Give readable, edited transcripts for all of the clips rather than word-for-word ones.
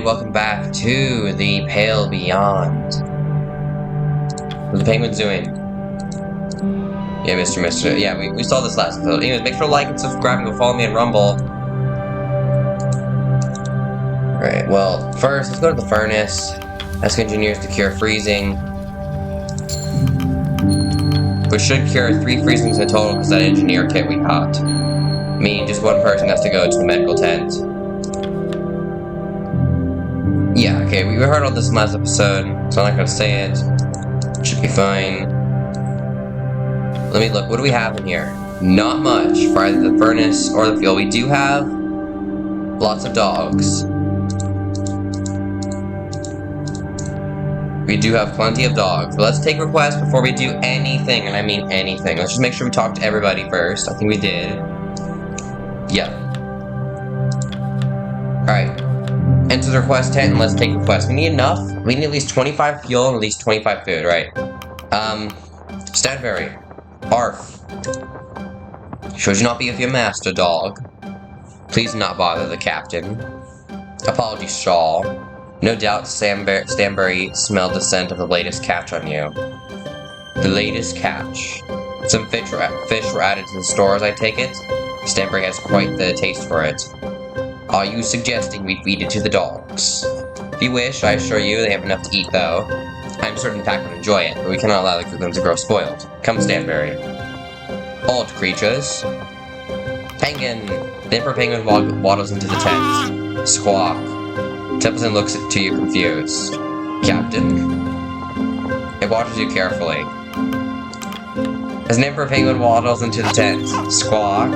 Welcome back to the Pale Beyond. What's the penguins doing? Yeah, Mr. Yeah, we saw this last episode. Anyways, make sure to like and subscribe and go follow me on Rumble. Alright, well, first, let's go to the furnace. Ask engineers to cure freezing. Which should cure 3 freezings in total because that engineer kit we got. Meaning just one person has to go to the medical tent. Yeah, okay, we heard all this in the last episode, so I'm not gonna say it. Should be fine. Let me look, what do we have in here? Not much for either the furnace or the fuel. We do have lots of dogs. We do have plenty of dogs, but let's take requests before we do anything, and I mean anything. Let's just make sure we talk to everybody first. I think we did. Yeah. Alright. Enter the request tent and let's take requests. We need enough. We need at least 25 fuel and at least 25 food, right? Stanberry. Arf. Should you not be with your master, dog? Please not bother the captain. Apologies, Shaw. No doubt Stanberry smelled the scent of the latest catch on you. The latest catch. Some fish were added to the stores, I take it? Stanberry has quite the taste for it. Are you suggesting we feed it to the dogs? If you wish, I assure you they have enough to eat, though. I'm certain Pack would enjoy it, but we cannot allow them to grow spoiled. Come, Stanberry. Odd creatures. Penguin. The Emperor Penguin waddles into the tent. Squawk. Templeton looks to you confused. Captain. It watches you carefully. As an Emperor Penguin waddles into the tent. Squawk.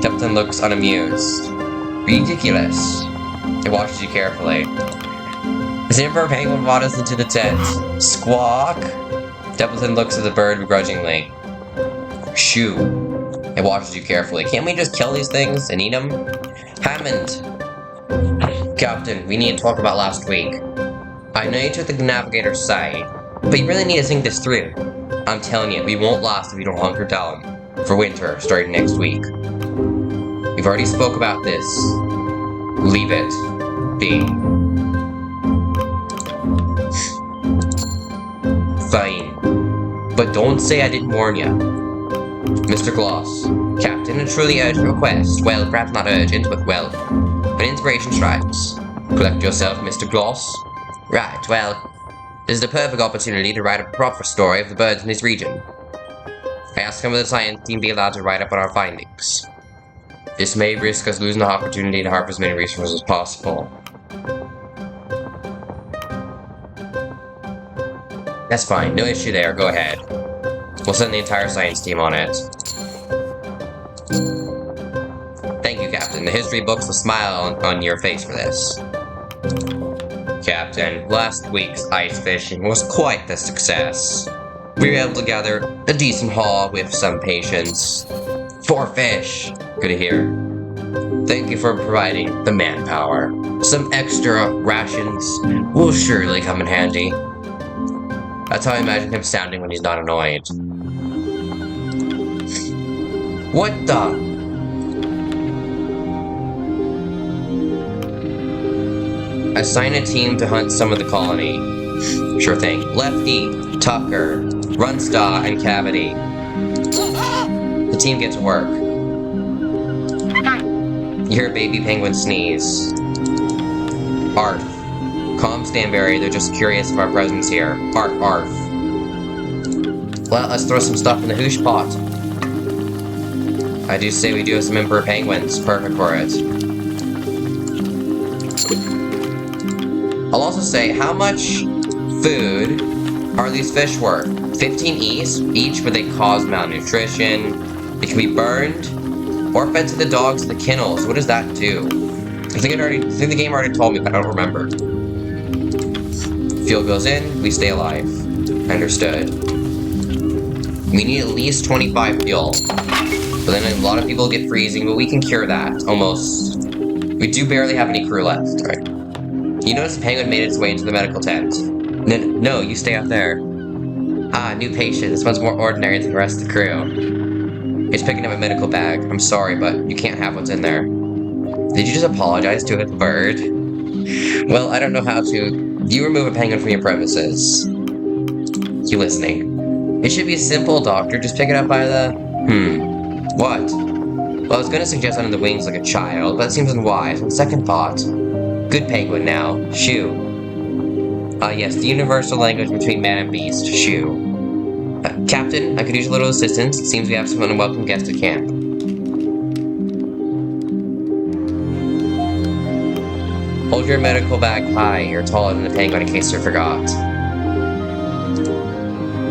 Templeton looks unamused. Ridiculous. It watches you carefully. As the Emperor Penguin waddles into the tent. Squawk. Templeton looks at the bird begrudgingly. Shoo. It watches you carefully. Can't we just kill these things and eat them? Hammond. Captain, we need to talk about last week. I know you took the navigator's side, but you really need to think this through. I'm telling you, we won't last if you don't hunker down. For winter, starting next week. We've already spoke about this. Leave it be. Fine. But don't say I didn't warn you. Mr. Gloss. Captain, a truly urgent request. Well, perhaps not urgent, but well. When inspiration strikes. Collect yourself, Mr. Gloss. Right, well. This is the perfect opportunity to write a proper story of the birds in this region. I ask some of the science team be allowed to write up on our findings. This may risk us losing the opportunity to harvest as many resources as possible. That's fine, no issue there, go ahead. We'll send the entire science team on it. Thank you, Captain. The history books will smile on your face for this. Captain, last week's ice fishing was quite the success. We were able to gather a decent haul with some patience. 4 fish. Good to hear. Thank you for providing the manpower. Some extra rations will surely come in handy. That's how I imagine him sounding when he's not annoyed. What the? Assign a team to hunt some of the colony. Sure thing. Lefty, Tucker, Runstaw, and Cavity. The team gets to work. You hear a baby penguin sneeze. Arf. Calm, Stanberry, they're just curious of our presence here. Arf, arf. Well, let's throw some stuff in the hoosh pot. I do say we do have some Emperor Penguins. Perfect for it. I'll also say, how much food are these fish worth? 15 each, but they cause malnutrition. They can be burned or fed to the dogs in the kennels. What does that do? I think the game already told me, but I don't remember. Fuel goes in, we stay alive. Understood. We need at least 25 fuel. But then a lot of people get freezing, but we can cure that, almost. We do barely have any crew left, right? You notice the penguin made its way into the medical tent. No, you stay out there. Ah, new patient. This one's more ordinary than the rest of the crew. It's picking up a medical bag. I'm sorry, but you can't have what's in there. Did you just apologize to a bird? Well, I don't know how to... You remove a penguin from your premises. You listening? It should be simple, Doctor. Just pick it up by the... What? Well, I was gonna suggest under the wings like a child, but it seems unwise. On second thought. Good penguin now. Shoo. Yes, the universal language between man and beast. Shoo. Captain, I could use a little assistance. It seems we have some unwelcome guests at camp. Hold your medical bag high. You're taller than the penguin in case you forgot.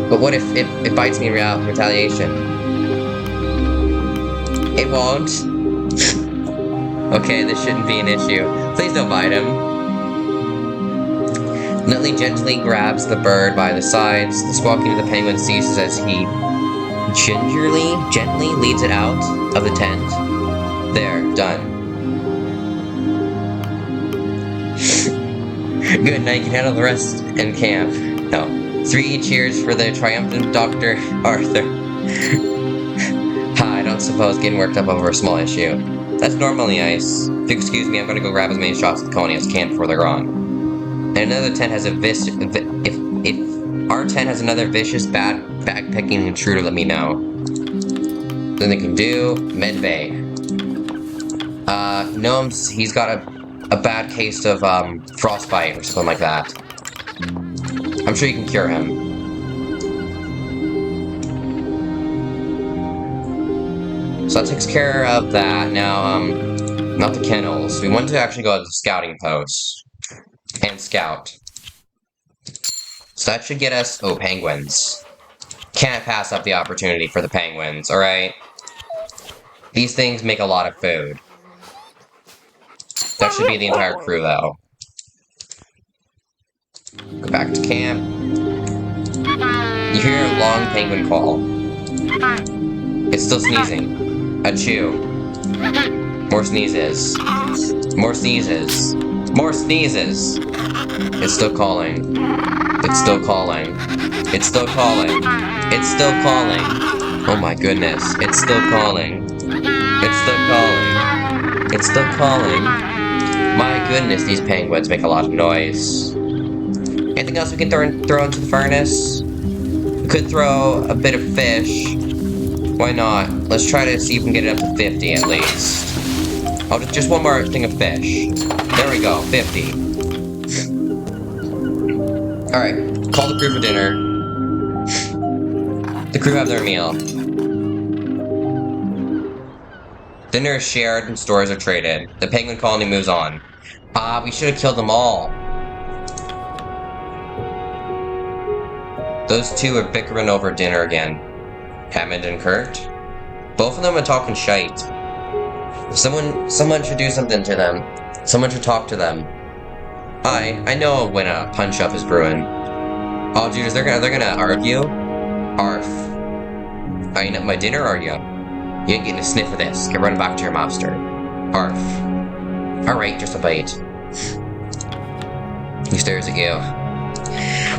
But what if it bites me in retaliation? It won't. Okay, this shouldn't be an issue. Please don't bite him. Nutley gently grabs the bird by the sides. The squawking of the penguin ceases as he gently leads it out of the tent. There, done. Good, now you can handle the rest in camp. No. 3 cheers for the triumphant Dr. Arthur. I don't suppose getting worked up over a small issue. That's normally nice. If you excuse me, I'm gonna go grab as many shots at the colony as I can before they're gone. And another tent has a if our tent has another vicious backpacking intruder, let me know. Then they can do Medbay. Gnomes, he's got a bad case of frostbite or something like that. I'm sure you can cure him. So that takes care of that. Now, not the kennels. We want to actually go to the scouting post. And scout. So that should get us... Oh, penguins. Can't pass up the opportunity for the penguins, alright? These things make a lot of food. That should be the entire crew, though. Go back to camp. You hear a long penguin call. It's still sneezing. Achoo. More sneezes. More sneezes. More sneezes! It's still calling. It's still calling. It's still calling. It's still calling. Oh my goodness. It's still calling. It's still calling. It's still calling. My goodness, these penguins make a lot of noise. Anything else we can throw into the furnace? We could throw a bit of fish. Why not? Let's try to see if we can get it up to 50 at least. Oh, just one more thing of fish. There we go, 50. Alright, call the crew for dinner. The crew have their meal. Dinner is shared and stores are traded. The penguin colony moves on. We should have killed them all. Those two are bickering over dinner again. Hammond and Kurt. Both of them are talking shite. Someone should do something to them. Someone should talk to them. I know when a punch-up is brewing. Oh, dude, they're gonna argue? Arf. Are you at my dinner, are you? You ain't getting a sniff of this. Get running back to your master. Arf. Alright, just a bite. He stares at you.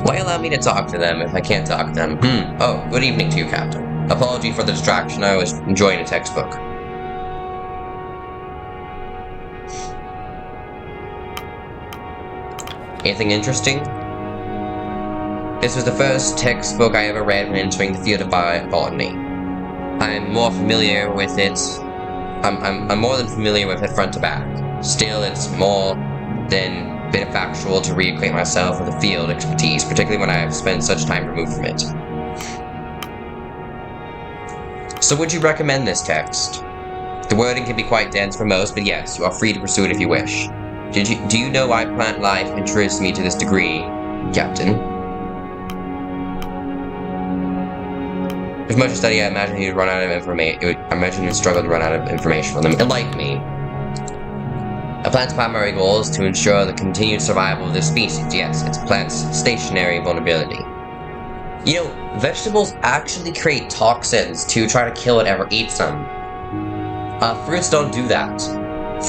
Why allow me to talk to them if I can't talk to them? Oh, good evening to you, Captain. Apology for the distraction. I was enjoying a textbook. Anything interesting? This was the first textbook I ever read when entering the field of botany. I'm more familiar with it. I'm more than familiar with it front to back. Still, it's more than beneficial to reacquaint myself with the field expertise, particularly when I have spent such time removed from it. So would you recommend this text? The wording can be quite dense for most, but yes, you are free to pursue it if you wish. Do you know why plant life interests me to this degree, Captain? With much study, I imagine he'd run out of information. I imagine he'd struggle to run out of information from them. Enlighten me. A plant's primary goal is to ensure the continued survival of this species. Yes, it's a plant's stationary vulnerability. You know, vegetables actually create toxins to try to kill whatever eats them. Fruits don't do that.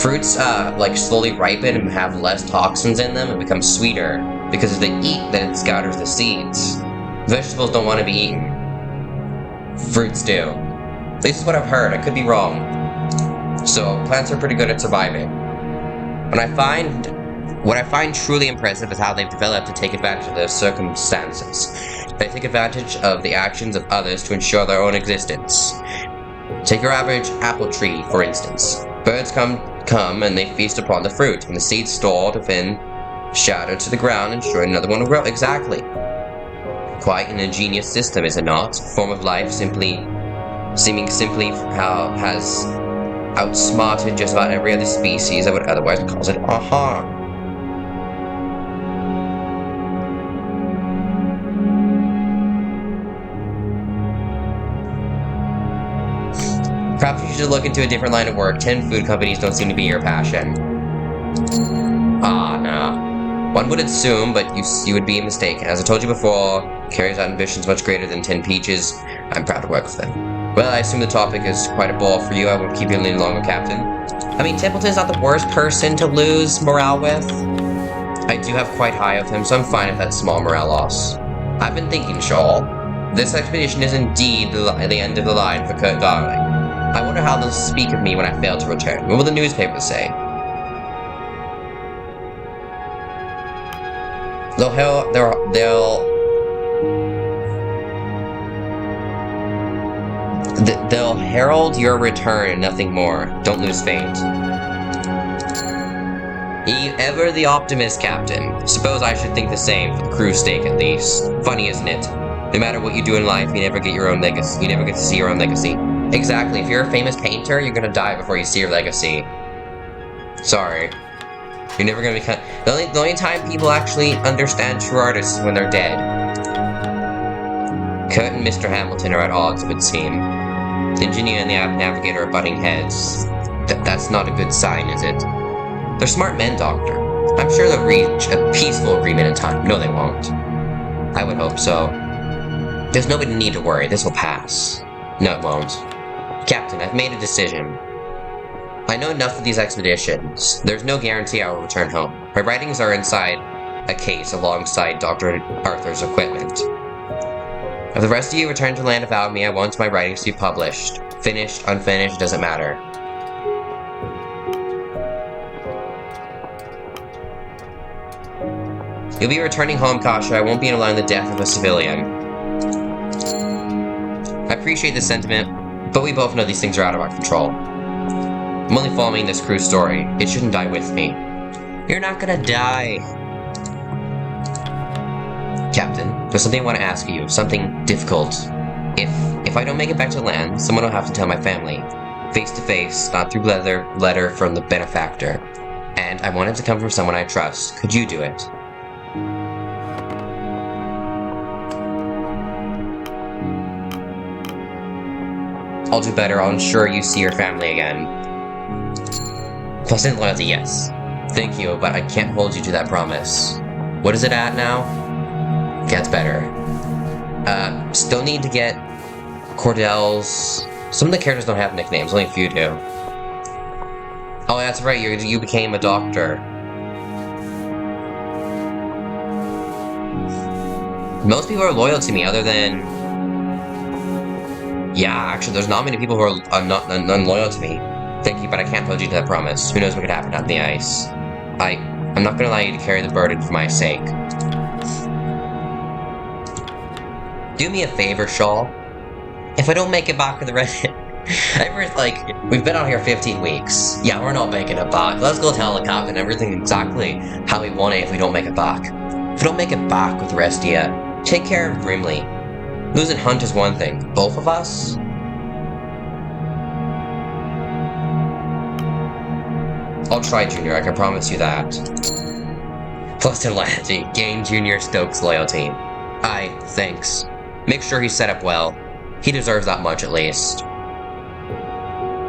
Fruits, like, slowly ripen and have less toxins in them and become sweeter, because if they eat, then it scatters the seeds. Vegetables don't want to be eaten. Fruits do. This is what I've heard, I could be wrong. So, plants are pretty good at surviving. When I find What I find truly impressive is how they've developed to take advantage of their circumstances. They take advantage of the actions of others to ensure their own existence. Take your average apple tree, for instance. Birds come and they feast upon the fruit, and the seeds stored within shattered to the ground, ensuring another one will grow. Exactly. Quite an ingenious system, is it not? A form of life seeming how has outsmarted just about every other species that would otherwise cause it a harm. Perhaps you should look into a different line of work. 10 food companies don't seem to be your passion. Ah, no. One would assume, but you would be mistaken. As I told you before, carries out ambitions much greater than 10 peaches. I'm proud to work with them. Well, I assume the topic is quite a bore for you. I won't keep you any longer, Captain. I mean, Templeton's not the worst person to lose morale with. I do have quite high of him, so I'm fine with that small morale loss. I've been thinking, Shaw. This expedition is indeed the end of the line for Kurt Darling. I wonder how they'll speak of me when I fail to return. What will the newspapers say? They'll herald your return and nothing more. Don't lose faith. Ever the optimist, Captain. Suppose I should think the same, for the crew's sake at least. Funny, isn't it? No matter what you do in life, you never get your own legacy. You never get to see your own legacy. Exactly. If you're a famous painter, you're gonna die before you see your legacy. Sorry. You're never gonna become... The only time people actually understand true artists is when they're dead. Kurt and Mr. Hamilton are at odds, it would seem. The engineer and the navigator are butting heads. That's not a good sign, is it? They're smart men, Doctor. I'm sure they'll reach a peaceful agreement in time. No, they won't. I would hope so. There's no need to worry. This will pass. No, it won't. Captain, I've made a decision. I know enough of these expeditions. There's no guarantee I will return home. My writings are inside a case alongside Dr. Arthur's equipment. If the rest of you return to land without me, I want my writings to be published. Finished, unfinished, doesn't matter. You'll be returning home, Kasha. I won't be allowing the death of a civilian. I appreciate the sentiment, but we both know these things are out of our control. I'm only following this crew's story. It shouldn't die with me. You're not gonna die. Captain, there's something I want to ask you. Something difficult. If I don't make it back to land, someone will have to tell my family. Face to face, not through letter from the benefactor. And I want it to come from someone I trust. Could you do it? I'll do better. I'll ensure you see your family again. Plus in loyalty, yes. Thank you, but I can't hold you to that promise. What is it at now? Gets better. Still need to get Cordell's... Some of the characters don't have nicknames, only a few do. Oh, that's right, you became a doctor. Most people are loyal to me, other than... Yeah, actually, there's not many people who are unloyal to me. Thank you, but I can't hold you to that promise. Who knows what could happen on the ice. I'm not gonna allow you to carry the burden for my sake. Do me a favor, Shaw. If I don't make it back for the rest... we've been out here 15 weeks. Yeah, we're not making it back. Let's go tell the captain everything exactly how we want it if we don't make it back. If we don't make it back with the rest of you, take care of Brimley. Losing Hunt is one thing. Both of us? I'll try, Junior. I can promise you that. Plus loyalty. Gain Junior Stokes' loyalty. Aye, thanks. Make sure he's set up well. He deserves that much, at least.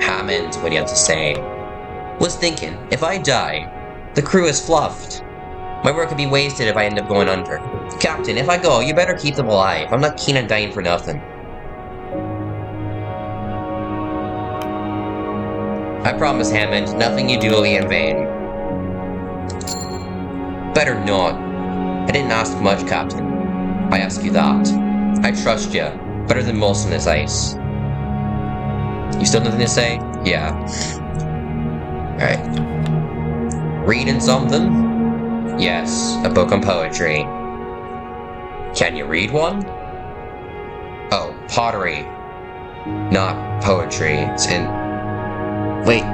Hammond, what do you have to say? Was thinking, if I die, the crew is fluffed. My work could be wasted if I end up going under. Captain, if I go, you better keep them alive. I'm not keen on dying for nothing. I promise, Hammond, nothing you do will be in vain. Better not. I didn't ask much, Captain. I ask you that. I trust you. Better than most on this ice. You still nothing to say? Yeah. Alright. Reading something? Yes, a book on poetry. Can you read one? Oh, pottery. Not poetry. It's in... Wait.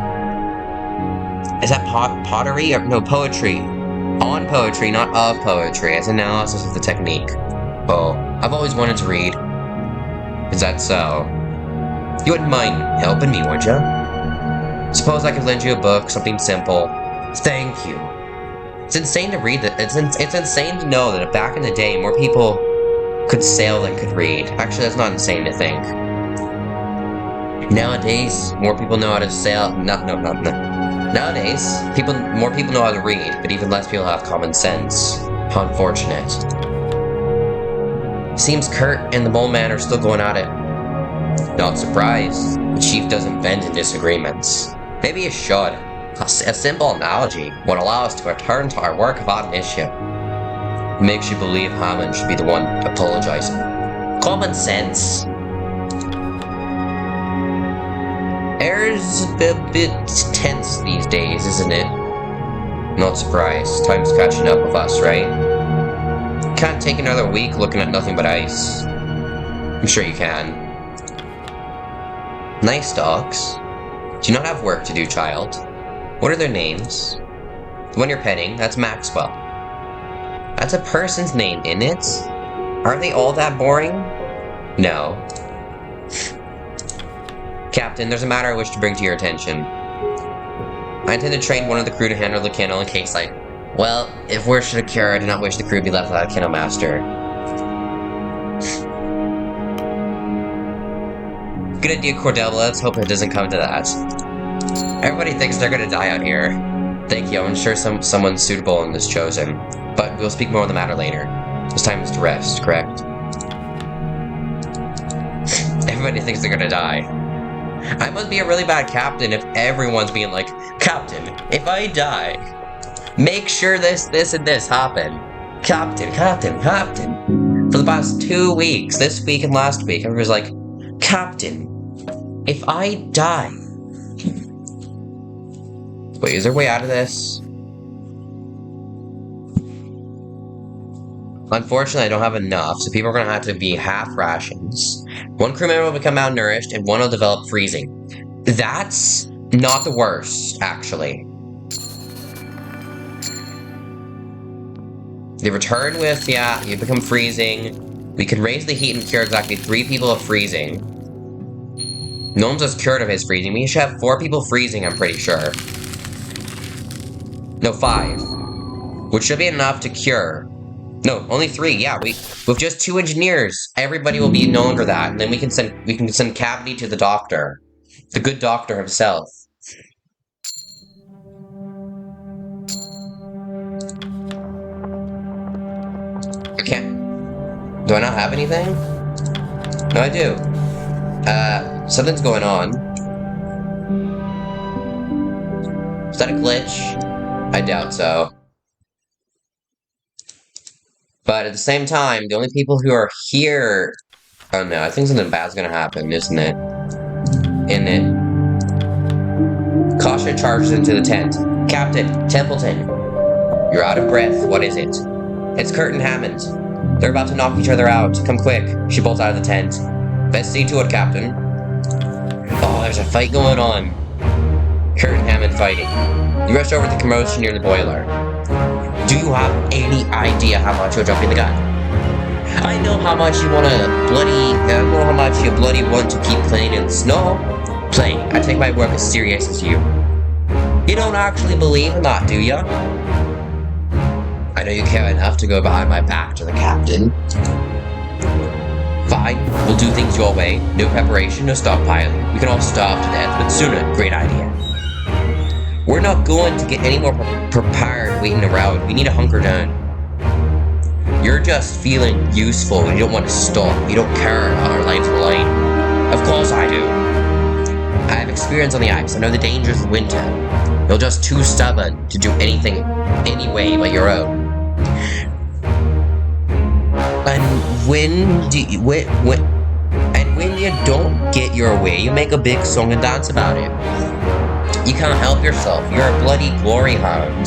Is that pottery? Or, no, poetry. On poetry, not of poetry. It's analysis of the technique. Oh, I've always wanted to read. Is that so? You wouldn't mind helping me, would you? Suppose I could lend you a book, something simple. Thank you. It's insane to read that. It's insane to know that back in the day, more people could sail than could read. Actually, that's not insane to think. Nowadays, more people know how to sail. Nowadays, more people know how to read, but even less people have common sense. How unfortunate. Seems Kurt and the Mole Man are still going at it. Not surprised. The chief doesn't bend to disagreements. Maybe he should. A simple analogy would allow us to return to our work of omniscience. It makes you believe Hammond should be the one apologizing. Common sense. Air's a bit tense these days, isn't it? Not surprised. Time's catching up with us, right? Can't take another week looking at nothing but ice. I'm sure you can. Nice dogs. Do you not have work to do, child? What are their names? The one you're petting, that's Maxwell. That's a person's name, isn't it? Are they all that boring? No. Captain, there's a matter I wish to bring to your attention. I intend to train one of the crew to handle the kennel in case well, if worse should occur, I do not wish the crew to be left without a kennel master. Good idea, Cordell. Let's hope it doesn't come to that. Everybody thinks they're gonna die out here. Thank you, I'm sure someone suitable is chosen. But we'll speak more on the matter later. This time is to rest, correct? Everybody thinks they're gonna die. I must be a really bad captain if everyone's being like, Captain, if I die, make sure this, and this happen. Captain. For the past 2 weeks, this week and last week, everybody's like, Captain, if I die... Wait, is there a way out of this? Unfortunately, I don't have enough, so people are going to have to be half rations. One crew member will become malnourished, and one will develop freezing. That's not the worst, actually. They return with, yeah, you become freezing. We can raise the heat and cure exactly 3 people of freezing. No one's just cured of his freezing. We should have 4 people freezing, I'm pretty sure. No, 5. Which should be enough to cure. No, only 3, yeah, with just 2 engineers, everybody will be no longer that. And then we can send Cavity to the doctor. The good doctor himself. Do I not have anything? No, I do. Something's going on. Is that a glitch? I doubt so. But at the same time, the only people who are here... Oh no, I think something bad's gonna happen, isn't it? Kasha charges into the tent. Captain, Templeton. You're out of breath. What is it? It's Kurt and Hammond. They're about to knock each other out. Come quick. She bolts out of the tent. Best see to it, Captain. Oh, there's a fight going on. Kurt and Hammond fighting. You rush over to the commotion near the boiler. Do you have any idea how much you're jumping the gun? I know how much you bloody want to keep playing in the snow. Play. I take my work as serious as you. You don't actually believe in that, do ya? I know you care enough to go behind my back to the captain. Fine, we'll do things your way. No preparation, no stockpiling. We can all starve to death, but sooner. Great idea. We're not going to get any more prepared waiting around. We need to hunker down. You're just feeling useful and you don't want to stop. You don't care how our lives are lying. Of course I do. I have experience on the ice. I know the dangers of winter. You're just too stubborn to do anything anyway but your own. And when you don't get your way, you make a big song and dance about it. You can't help yourself. You're a bloody glory hound.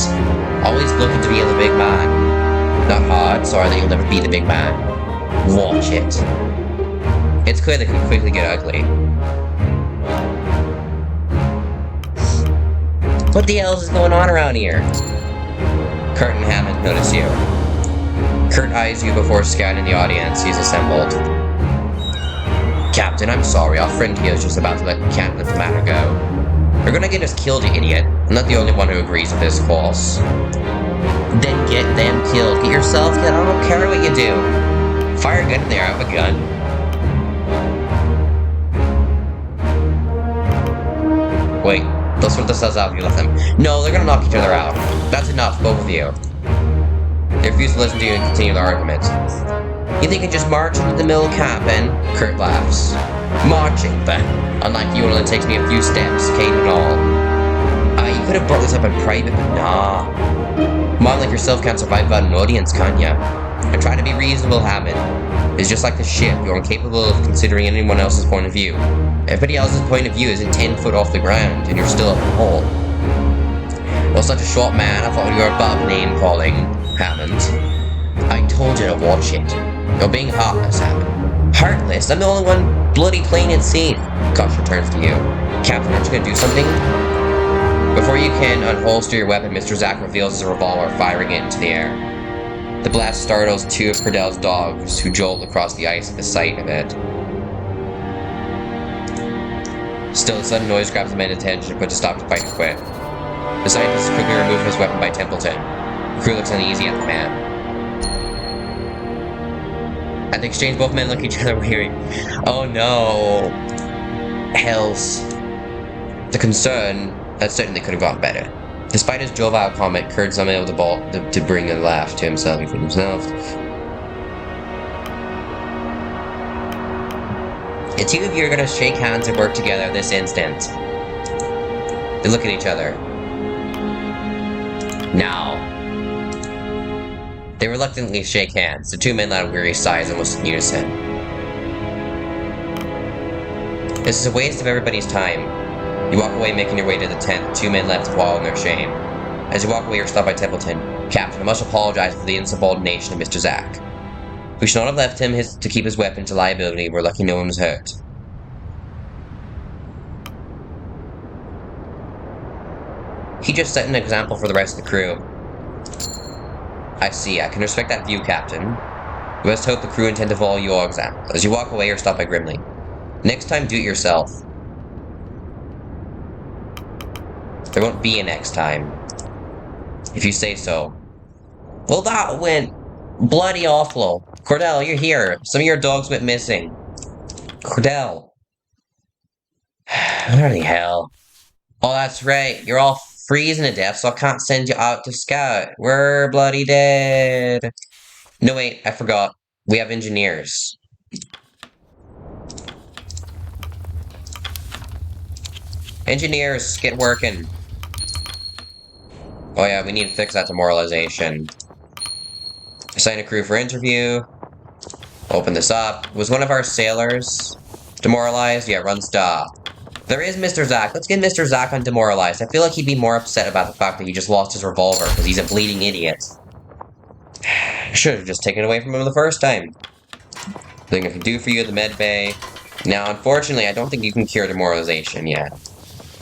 Always looking to be the big man. Not hard, sorry that you'll never be the big man. Watch it. It's clear that can quickly get ugly. What the hell is going on around here? Kurt and Hammond notice you. Kurt eyes you before scanning the audience he's assembled. Captain, I'm sorry. Our friend here is just about to can't let the matter go. You're gonna get us killed, you idiot. I'm not the only one who agrees with this course. Then get them killed. Get yourself killed. I don't care what you do. Fire a gun in there. I have a gun. Wait. They'll sort themselves out if you let them. No, they're gonna knock each other out. That's enough, both of you. They refuse to listen to you and continue the argument. You think you can just march into the middle cabin? Kurt laughs. Marching, then. Unlike you, it only takes me a few steps, cane and all. You could have brought this up in private, but nah. A man like yourself can't survive without an audience, can ya? And try to be reasonable, Hammond. It's just like the ship, you're incapable of considering anyone else's point of view. Everybody else's point of view isn't 10 foot off the ground, and you're still up the hole. Well, such a short man, I thought you were above name-calling, Hammond. I told you to watch it. You're being heartless, Hammond. Heartless? I'm the only one bloody playing it safe. Kosh returns to you. Captain, aren't you gonna do something? Before you can unholster your weapon, Mr. Zack reveals his revolver, firing it into the air. The blast startles two of Cordell's dogs, who jolt across the ice at the sight of it. Still, the sudden noise grabs the man's attention and puts a stop to fight and quit. The scientist is quickly removed his weapon by Templeton. The crew looks uneasy at the man. At the exchange, both men look at each other weary. Oh no. Hells. The concern, that certainly could have gone better. Despite his jovial comment, Kurt's unable to bring a laugh to himself and from himself. The two of you are going to shake hands and work together this instant. They look at each other. Now. They reluctantly shake hands. The two men let out weary sighs almost in unison. This is a waste of everybody's time. You walk away, making your way to the tent. The two men left to wallow in their shame. As you walk away, you're stopped by Templeton. Captain, I must apologize for the insubordination of Mr. Zack. We should not have left him to keep his weapon to liability. We're lucky no one was hurt. He just set an example for the rest of the crew. I see. I can respect that view, Captain. We must hope the crew intend to follow your example. As you walk away, you're stopped by Grimly. Next time, do it yourself. There won't be a next time. If you say so. Well, that went bloody awful. Cordell, you're here. Some of your dogs went missing. Cordell. Where the hell? Oh, that's right. You're all freezing to death, so I can't send you out to scout. We're bloody dead. No, wait. I forgot. We have engineers. Engineers, get working. Oh yeah, we need to fix that demoralization. Assign a crew for interview. Open this up. Was one of our sailors demoralized? Yeah, run stop. There is Mr. Zack. Let's get Mr. Zack on demoralized. I feel like he'd be more upset about the fact that he just lost his revolver, because he's a bleeding idiot. Should have just taken it away from him the first time. Thing I can do for you at the med bay. Now, unfortunately, I don't think you can cure demoralization yet.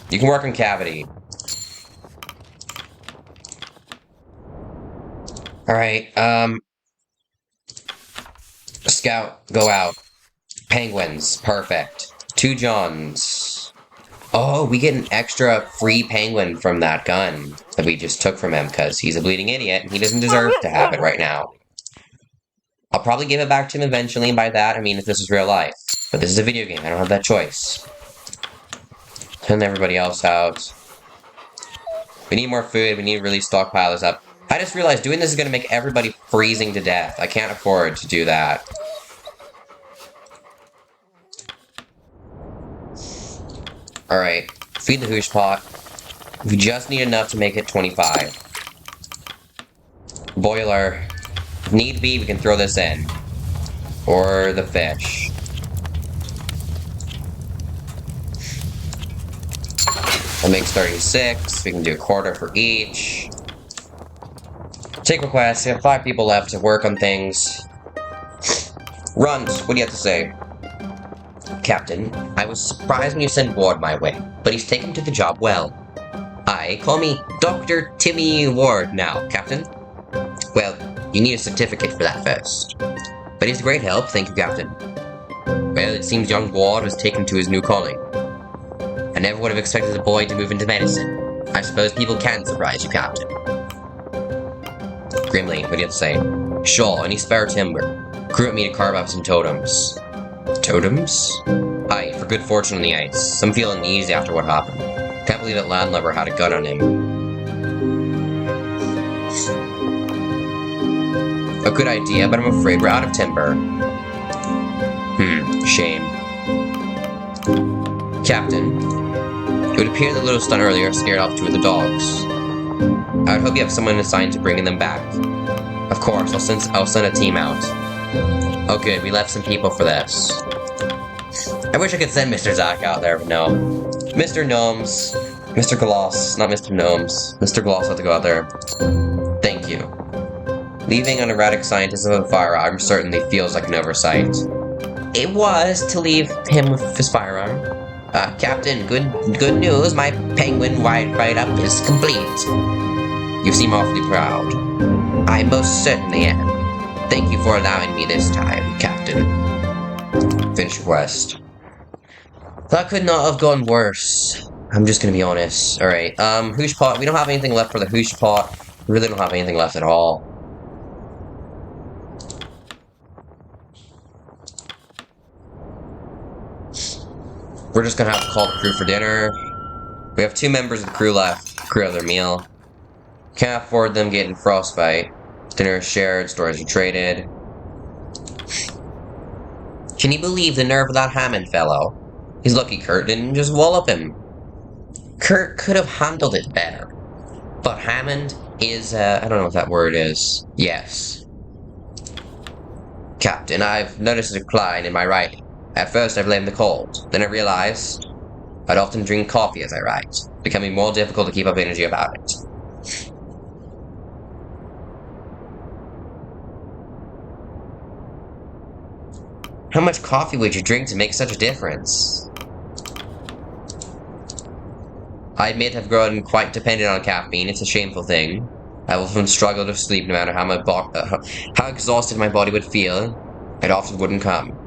You can work on cavity. Alright, Scout, go out. Penguins, perfect. 2 Johns. Oh, we get an extra free penguin from that gun that we just took from him because he's a bleeding idiot and he doesn't deserve to have it right now. I'll probably give it back to him eventually, and by that I mean if this is real life. But this is a video game, I don't have that choice. Send everybody else out. We need more food, we need to really stockpile this up. I just realized doing this is going to make everybody freezing to death. I can't afford to do that. Alright, feed the hoosh pot. We just need enough to make it 25. Boiler. If need be, we can throw this in. Or the fish. That makes 36. We can do a quarter for each. Take requests. We have 5 people left to work on things. Runt, what do you have to say? Captain, I was surprised when you sent Ward my way, but he's taken to the job well. Call me Dr. Timmy Ward now, Captain. Well, you need a certificate for that first. But he's a great help, thank you, Captain. Well, it seems young Ward was taken to his new calling. I never would have expected a boy to move into medicine. I suppose people can surprise you, Captain. Grimly, what do you have to say? Sure, any spare timber. Crew at me to carve up some totems. Totems? Aye, for good fortune on the ice. I'm feeling easy after what happened. Can't believe that landlubber had a gun on him. A good idea, but I'm afraid we're out of timber. Shame. Captain, it would appear the little stunt earlier scared off 2 of the dogs. I would hope you have someone assigned to bringing them back. Of course, I'll send a team out. Oh good, we left some people for this. I wish I could send Mr. Zack out there, but no. Mr. Gnomes. Mr. Gloss, not Mr. Gnomes. Mr. Gloss had to go out there. Thank you. Leaving an erratic scientist with a firearm certainly feels like an oversight. It was to leave him with his firearm. Captain, good news. My penguin write-up is complete. You seem awfully proud. I most certainly am. Thank you for allowing me this time, Captain. Finish your quest. That could not have gone worse. I'm just gonna be honest. Alright, hoosh pot. We don't have anything left for the hoosh pot. We really don't have anything left at all. We're just gonna have to call the crew for dinner. We have 2 members of the crew left. Crew have their meal. Can't afford them getting frostbite. Dinner is shared, stores are traded. Can you believe the nerve of that Hammond fellow? He's lucky Kurt didn't just wallop him. Kurt could have handled it better. But Hammond is, I don't know what that word is. Yes. Captain, I've noticed a decline in my writing. At first I blamed the cold. Then I realized I'd often drink coffee as I write, becoming more difficult to keep up energy about it. How much coffee would you drink to make such a difference? I admit I've grown quite dependent on caffeine. It's a shameful thing. I often struggle to sleep no matter how exhausted my body would feel. It often wouldn't come.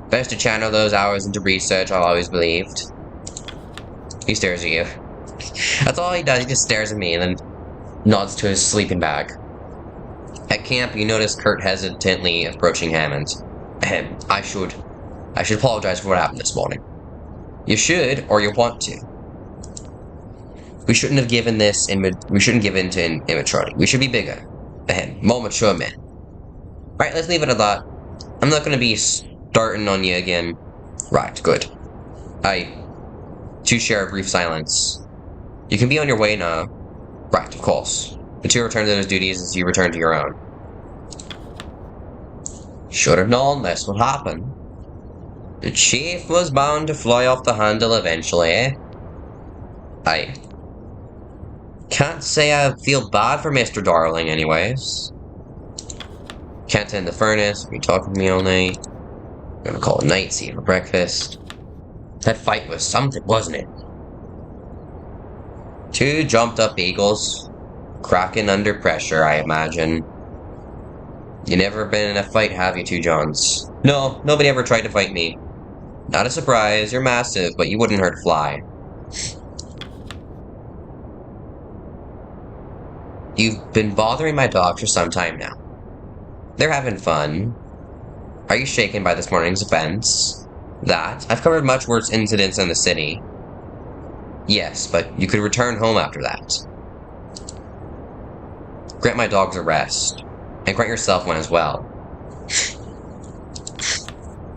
Best to channel those hours into research, I always believed. He stares at you. That's all he does, he just stares at me and then nods to his sleeping bag. At camp, you notice Kurt hesitantly approaching Hammond. I should apologize for what happened this morning. You should, or you want to. We shouldn't have given we shouldn't give in to immaturity. We should be bigger. More mature men. Right, let's leave it at that. I'm not gonna be starting on you again. Right, good. Two share a brief silence. You can be on your way now. Right, of course. The 2 return to those duties as you return to your own. Should have known this would happen. The chief was bound to fly off the handle eventually, eh? I can't say I feel bad for Mr. Darling anyways. Can't tend the furnace, be talking to me all night. I'm gonna call it night, see you for breakfast. That fight was something, wasn't it? 2 jumped up eagles, cracking under pressure, I imagine. You never been in a fight, have you, 2 Johns? No, nobody ever tried to fight me. Not a surprise, you're massive, but you wouldn't hurt a fly. You've been bothering my dogs for some time now. They're having fun. Are you shaken by this morning's events? That? I've covered much worse incidents in the city. Yes, but you could return home after that. Grant my dogs a rest. And grant yourself one as well.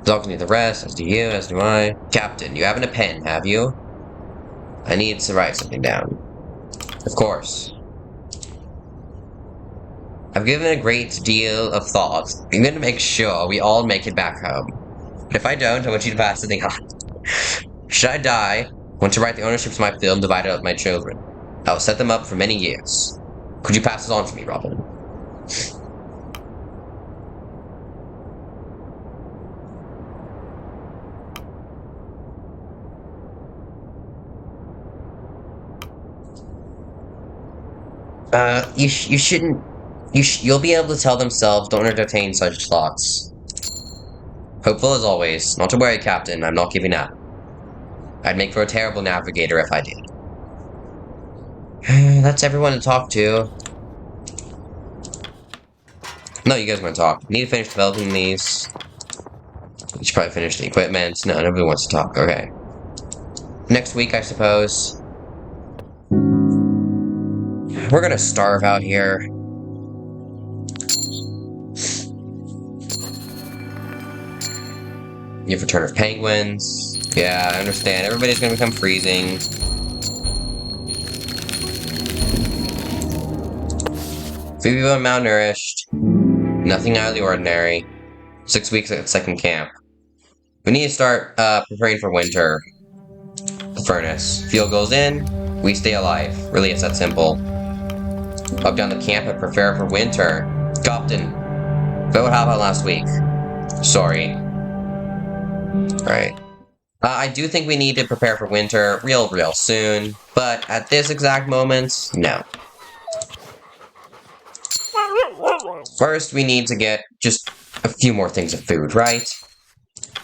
Dogs need the rest, as do you, as do I. Captain, you haven't a pen, have you? I need to write something down. Of course. I've given a great deal of thought. I'm going to make sure we all make it back home. But if I don't, I want you to pass something on. Should I die, Want to write the ownership to my film divided up my children. I will set them up for many years. Could you pass this on for me, Robin? You shouldn't. You'll be able to tell themselves, don't entertain such thoughts. Hopeful as always. Not to worry, Captain, I'm not giving up. I'd make for a terrible navigator if I did. That's everyone to talk to. No, you guys want to talk. Need to finish developing these. You should probably finish the equipment. No, nobody wants to talk. Okay. Next week, I suppose. We're gonna starve out here. You have return of penguins. Yeah, I understand. Everybody's gonna become freezing. Few people are malnourished. Nothing out of the ordinary. 6 weeks at second camp. We need to start preparing for winter. The furnace. Fuel goes in, we stay alive. Really, it's that simple. Up down the camp and prepare for winter. Captain, but what happened last week? Sorry. Right. I do think we need to prepare for winter real soon, but at this exact moment, no. First, we need to get just a few more things of food, right?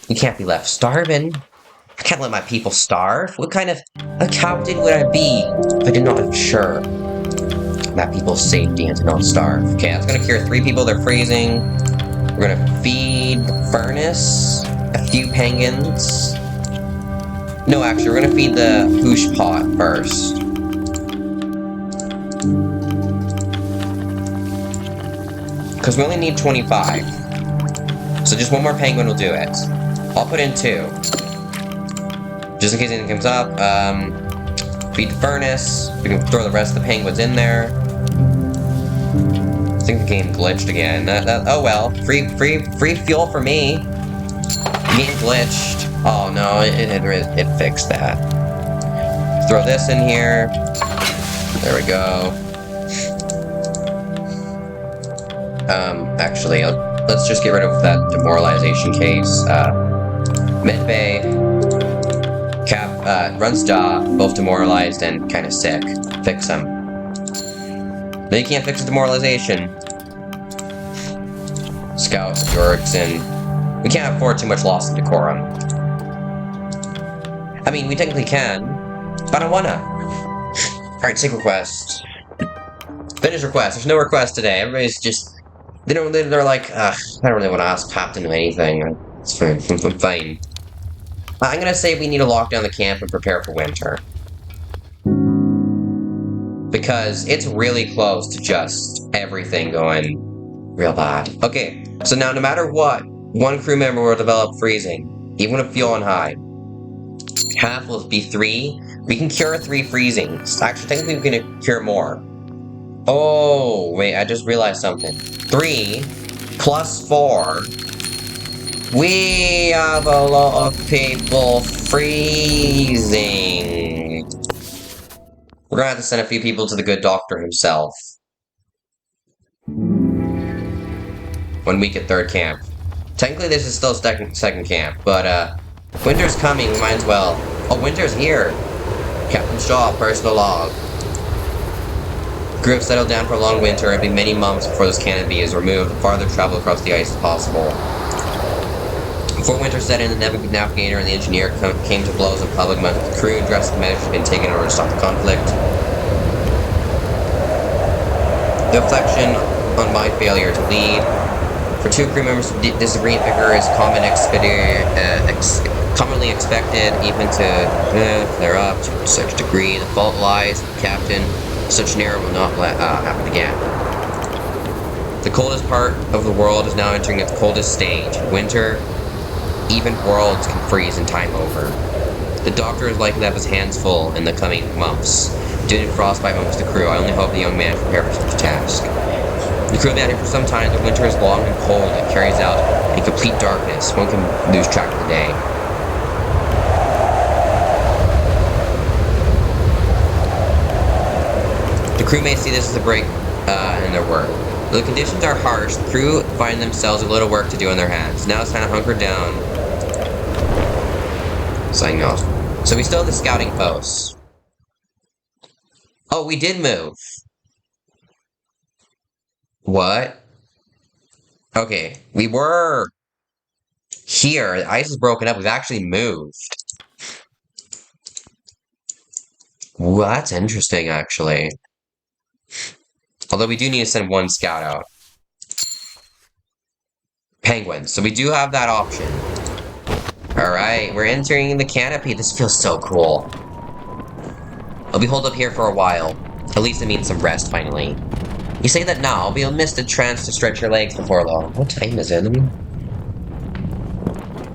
You can't be left starving. I can't let my people starve. What kind of a captain would I be if I did not ensure my people's safety and to not starve? Okay, that's gonna cure 3 people, they're freezing. We're gonna feed the furnace, a few penguins. No, actually, we're gonna feed the hoosh pot first. Because we only need 25. So just one more penguin will do it. I'll put in 2. Just in case anything comes up. Feed the furnace. We can throw the rest of the penguins in there. I think the game glitched again. Oh well. Free fuel for me. The game glitched. Oh no, it fixed that. Throw this in here. There we go. Actually, let's just get rid of that demoralization case. Medbay, Cap, Runsta, both demoralized and kind of sick. Fix them. No, you can't fix the demoralization. Scout, Jorgensen. We can't afford too much loss in decorum. I mean, we technically can, but I don't wanna. Alright, take request. Finish request. There's no request today. Everybody's just... They're like, I don't really want to ask Captain anything. It's fine. I'm fine. I'm gonna say we need to lock down the camp and prepare for winter. Because it's really close to just everything going real bad. Okay, so now no matter what, 1 crew member will develop freezing, even with fuel on high. Half will be 3. We can cure 3 freezing. Actually, technically we can cure more. Oh, wait, I just realized something. 3 plus 4. We have a lot of people freezing. We're gonna have to send a few people to the good doctor himself. 1 week at 3rd camp. Technically, this is still second camp, but, winter's coming, we might as well. Oh, winter's here! Captain Shaw, personal log. The crew have settled down for a long winter. It'll be many months before this canopy is removed and farther travel across the ice as possible. Before winter set in, the navigator and the engineer came to blows in public. The crew drastic measures have been taken in order to stop the conflict. The reflection on my failure to lead. For 2 crew members to disagree and figure is commonly expected, even to they're up to such degree. The fault lies with the captain. Such an error will not happen again. The coldest part of the world is now entering its coldest stage. Winter, even worlds can freeze in time over. The doctor is likely to have his hands full in the coming months. Due to frostbite amongst the crew, I only hope the young man can prepare for such a task. The crew have been out here for some time. The winter is long and cold. It carries out in complete darkness. One can lose track of the day. Crew may see this as a break in their work. Though the conditions are harsh, the crew find themselves a little work to do on their hands. Now it's time to hunker down. Signing off. So we still have the scouting post. Oh, we did move. What? Okay, we were here. The ice is broken up. We've actually moved. Well, that's interesting, actually. Although we do need to send one scout out. Penguins. So we do have that option. Alright, we're entering the canopy. This feels so cool. I'll be holed up here for a while. At least it means some rest, finally. You say that now, but you'll miss the chance to stretch your legs before long. What time is it?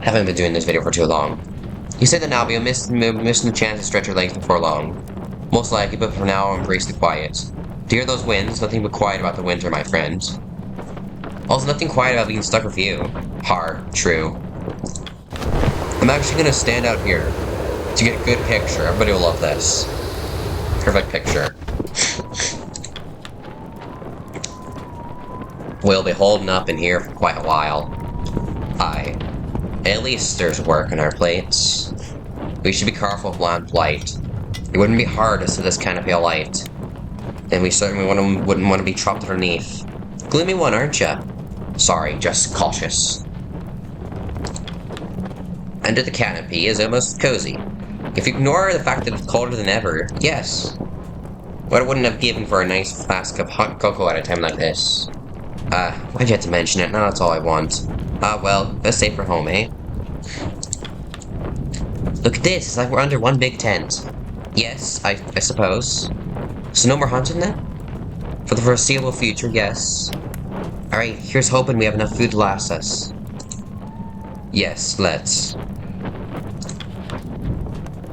Haven't been doing this video for too long. You say that now, but you'll miss the chance to stretch your legs before long. Most likely, but for now, embrace the quiet. To hear those winds, nothing but quiet about the winter, my friend. Also, nothing quiet about being stuck with you. Hard, true. I'm actually gonna stand out here to get a good picture. Everybody will love this. Perfect picture. We'll be holding up in here for quite a while. Aye. At least there's work on our plates. We should be careful of lamplight. It wouldn't be hard to see this canopy of light. And we certainly wouldn't want to be trapped underneath. Gloomy one, aren't ya? Sorry, just cautious. Under the canopy is almost cozy. If you ignore the fact that it's colder than ever, yes. What I wouldn't have given for a nice flask of hot cocoa at a time like this. Why'd you have to mention it? Now that's all I want. Well, best safe for home, eh? Look at this, it's like we're under one big tent. Yes, I suppose. So no more hunting then? For the foreseeable future, yes. Alright, here's hoping we have enough food to last us. Yes, let's.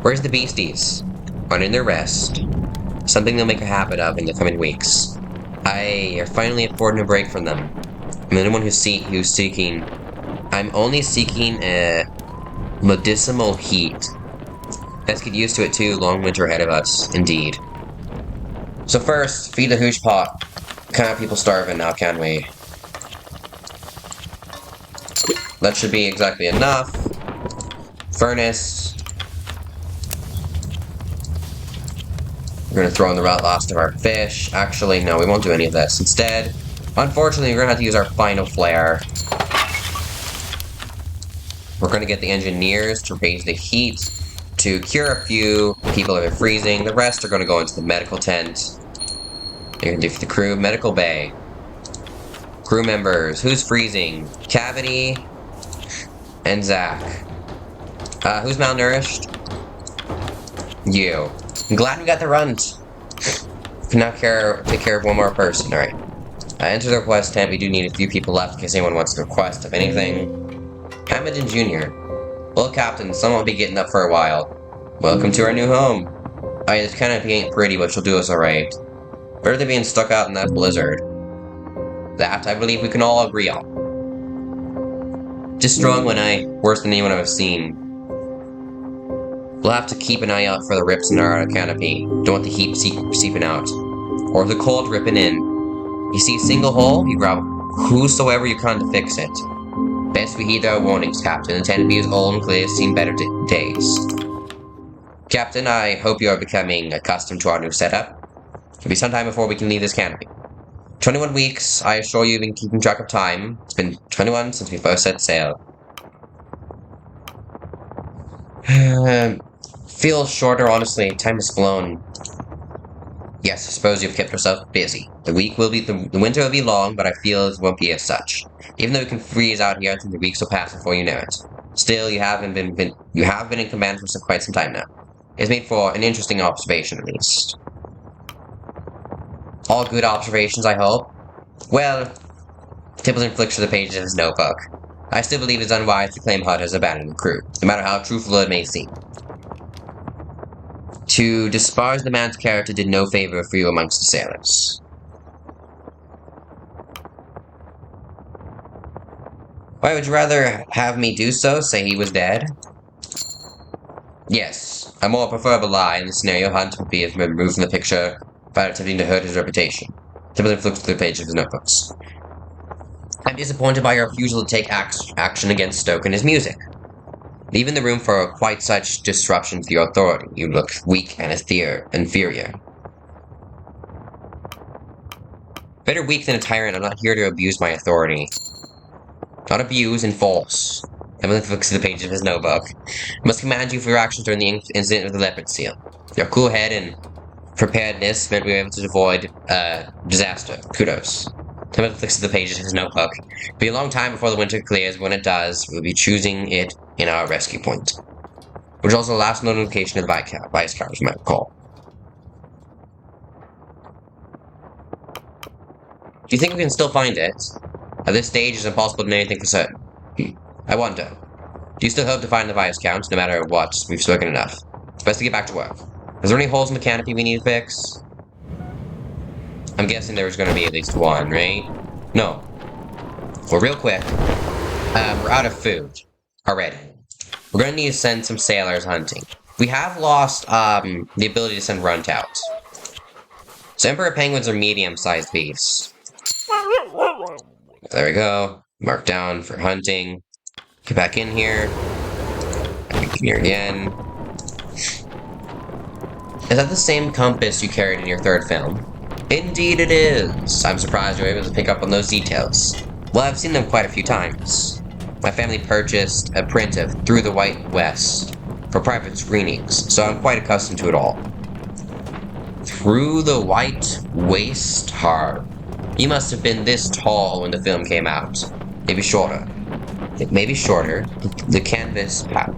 Where's the beasties? Running their rest. Something they'll make a habit of in the coming weeks. I are finally affording a break from them. I'm the only one who's seeking. I'm only seeking a medicinal heat. Let's get used to it too. Long winter ahead of us, indeed. So first, feed the hoosh pot. Can't have people starving now, can we? That should be exactly enough. Furnace. We're gonna throw in the last of our fish. Actually, no, we won't do any of this. Instead, unfortunately, we're gonna have to use our final flare. We're gonna get the engineers to raise the heat to cure a few people that are freezing. The rest are gonna go into the medical tent. They're gonna do for the crew. Medical bay. Crew members. Who's freezing? Cavity and Zach. Who's malnourished? You. I'm glad we got the runt. Can now take care of one more person. Alright. Enter the request tent. We do need a few people left in case anyone wants to request of anything. Hamilton Jr. Well, Captain, someone will be getting up for a while. Welcome to our new home. This canopy ain't pretty, but she'll do us alright. Better than being stuck out in that blizzard. That, I believe we can all agree on. Just strong one eye. Worse than anyone I've seen. We'll have to keep an eye out for the rips in our canopy. Don't want the heat seeping out. Or the cold ripping in. You see a single hole? You grab whosoever you can to fix it. Best we heed our warnings, Captain. The canopy is old and clear, seen better days. Captain, I hope you are becoming accustomed to our new setup. It'll be some time before we can leave this canopy. 21 weeks, I assure you, you've been keeping track of time. It's been 21 since we first set sail. Feels shorter, honestly. Time has flown. Yes, I suppose you've kept yourself busy. The winter will be long, but I feel it won't be as such. Even though we can freeze out here, I think the weeks will pass before you know it. Still, you have been in command for quite some time now. It's made for an interesting observation, at least. All good observations, I hope. Well, Templeton flicks through the pages of his notebook. I still believe it's unwise to claim Hutt has abandoned the crew, no matter how truthful it may seem. To disparage the man's character did no favor for you amongst the sailors. Why would you rather have me do so? Say he was dead? Yes, a more preferable lie in the scenario. Hunt would be removed from the picture about attempting to hurt his reputation. Timothy flips through the pages of his notebooks. I'm disappointed by your refusal to take action against Stoke and his music. Leave in the room for quite such disruption to your authority. You look weak and inferior. Better weak than a tyrant. I'm not here to abuse my authority. Not abuse, enforce. Emily looks at the page of his notebook. I must command you for your actions during the incident with the leopard seal. Your cool head and preparedness meant we were able to avoid disaster. Kudos. Timothy flicks at the pages of his notebook. It'll be a long time before the winter clears. When it does, we'll be choosing it in our rescue point, which is also the last known location of the Vice-Count, as you might recall. Do you think we can still find it? At this stage, it's impossible to know anything for certain. I wonder. Do you still hope to find the Vice-Count, no matter what? We've spoken enough. It's best to get back to work. Is there any holes in the canopy we need to fix? I'm guessing there was going to be at least one, right? No. Well, real quick. We're out of food. Already. We're going to need to send some sailors hunting. We have lost, the ability to send runt out. So Emperor penguins are medium-sized beasts. There we go. Mark down for hunting. Get back in here. Back in here again. Is that the same compass you carried in your third film? Indeed it is. I'm surprised you were able to pick up on those details. Well, I've seen them quite a few times. My family purchased a print of Through the White West for private screenings, so I'm quite accustomed to it all. Through the White Waste Hard. You must have been this tall when the film came out. Maybe shorter. Maybe shorter. The canvas pack.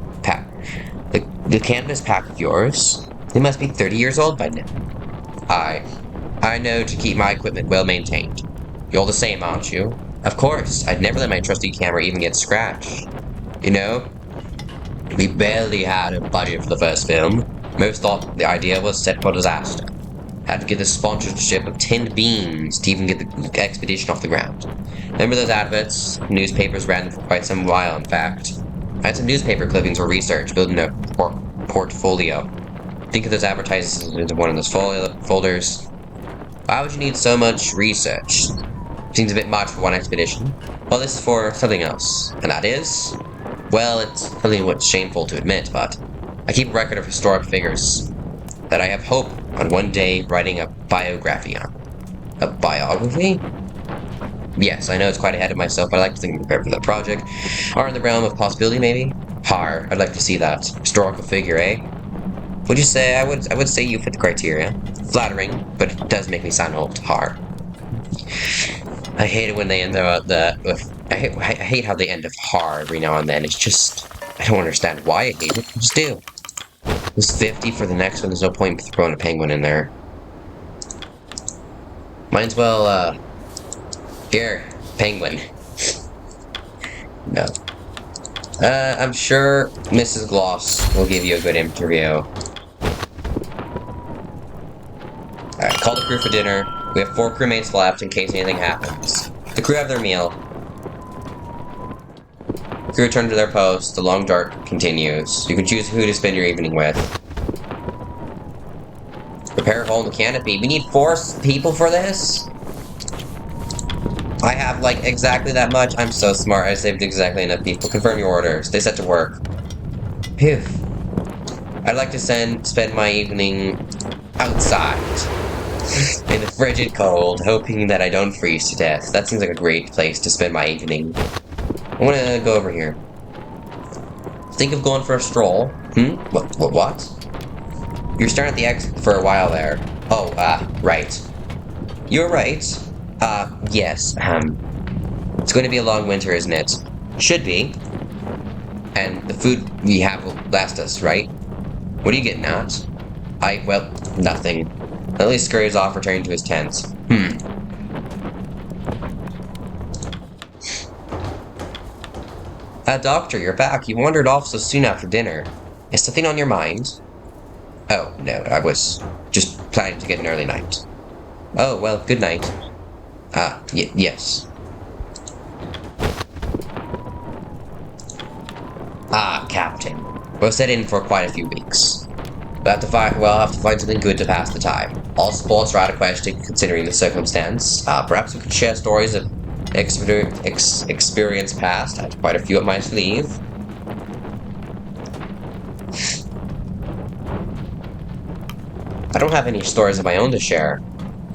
The canvas pack of yours? It must be 30 years old by now. I know to keep my equipment well maintained. You're the same, aren't you? Of course. I'd never let my trusty camera even get scratched. You know, we barely had a budget for the first film. Most thought the idea was set for disaster. Had to get the sponsorship of tinned beans to even get the expedition off the ground. Remember those adverts? Newspapers ran them for quite some while, in fact. I had some newspaper clippings for research, building a portfolio. Think of those advertisements into one of those folders. Why would you need so much research? Seems a bit much for one expedition. Well, this is for something else. And that is? Well, it's something what's shameful to admit, but I keep a record of historic figures that I have hope on one day writing a biography on. A biography? Yes, I know it's quite ahead of myself, but I like to think I'm prepared for the project. Or in the realm of possibility, maybe? I'd like to see that. Historical figure, eh? Would you say I would say you fit the criteria. Flattering, but it does make me sound old. I hate it when they end I hate how they end of har every now and then. It's just I don't understand why I hate it. I just do. It's 50 for the next one. There's no point in throwing a penguin in there. Might as well here, penguin. No. I'm sure Mrs. Gloss will give you a good interview. Alright, call the crew for dinner. We have 4 crewmates left in case anything happens. The crew have their meal. The crew return to their post. The long dark continues. You can choose who to spend your evening with. Repair a hole in the canopy. We need 4 people for this? I have, like, exactly that much. I'm so smart. I saved exactly enough people. Confirm your orders. They set to work. Phew. I'd like to spend my evening outside. In the frigid cold, hoping that I don't freeze to death. That seems like a great place to spend my evening. I want to go over here. Think of going for a stroll. What? You're staring at the exit for a while there. Oh, right. You're right. Yes, it's going to be a long winter, isn't it? Should be. And the food we have will last us, right? What are you getting at? Well, nothing. At least scurries off, returning to his tent. Doctor, you're back. You wandered off so soon after dinner. Is something on your mind? Oh, no, I was just planning to get an early night. Oh, well, good night. Yes. Captain. We'll set in for quite a few weeks. I'll have to find something good to pass the time. All sports are out of question considering the circumstance. Perhaps we could share stories of experience past. I had quite a few up my sleeve. I don't have any stories of my own to share.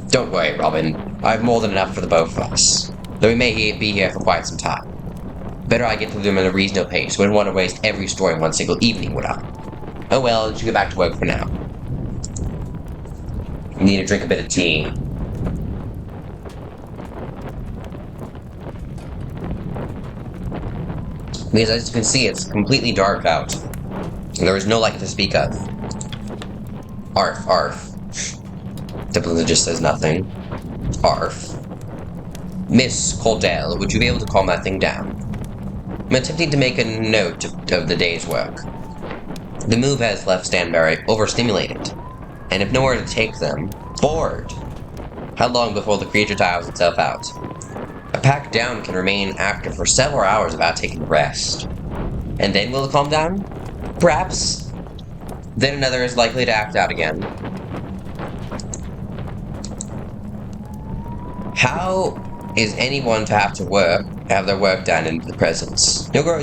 Don't worry, Robin. I have more than enough for the both of us. Though we may be here for quite some time. Better I get through them at a reasonable pace. Wouldn't want to waste every story in one single evening, would I? Oh well, you should get back to work for now. You need to drink a bit of tea. Because as you can see, it's completely dark out. And there is no light to speak of. Arf, arf. Diplomat just says nothing. Arf. Miss Cordell, would you be able to calm that thing down? I'm attempting to make a note of the day's work. The move has left Stanberry overstimulated, and if nowhere to take them, bored. How long before the creature tires itself out? A packed down can remain active for several hours without taking a rest. And then will it calm down? Perhaps. Then another is likely to act out again. How is anyone to have their work done in the presence? You'll grow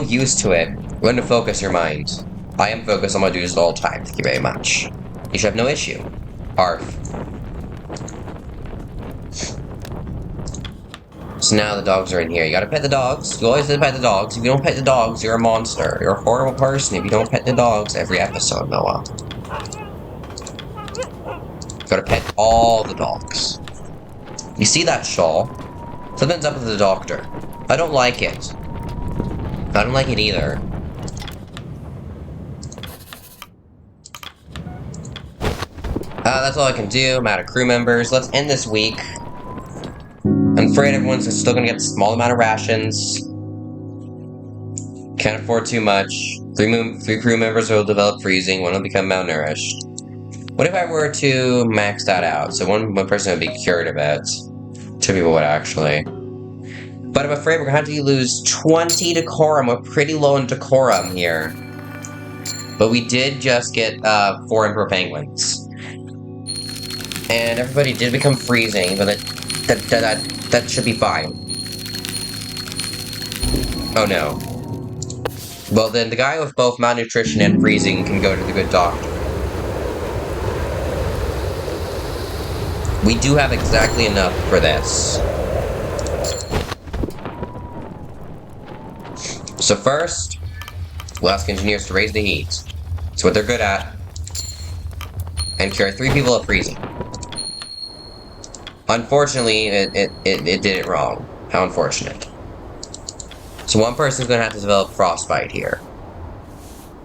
used to it. Learn to focus your mind. I am focused on my duties at all times. Thank you very much. You should have no issue. Arf. So now the dogs are in here. You gotta pet the dogs. You always have to pet the dogs. If you don't pet the dogs, you're a monster. You're a horrible person if you don't pet the dogs every episode, Noah. You gotta pet all the dogs. You see that shawl? Something's up with the doctor. I don't like it. I don't like it either. That's all I can do. I'm out of crew members. Let's end this week. I'm afraid everyone's still gonna get a small amount of rations. Can't afford too much. Three crew members will develop freezing. One will become malnourished. What if I were to max that out? So one person would be cured of it. Two people would actually. But I'm afraid we're gonna have to lose 20 decorum. We're pretty low in decorum here. But we did just get 4 Emperor Penguins. And everybody did become freezing, but that should be fine. Oh no. Well then, the guy with both malnutrition and freezing can go to the good doctor. We do have exactly enough for this. So first, we'll ask engineers to raise the heat. It's what they're good at. And cure 3 people of freezing. Unfortunately, it did it wrong. How unfortunate. So one person's gonna have to develop frostbite here.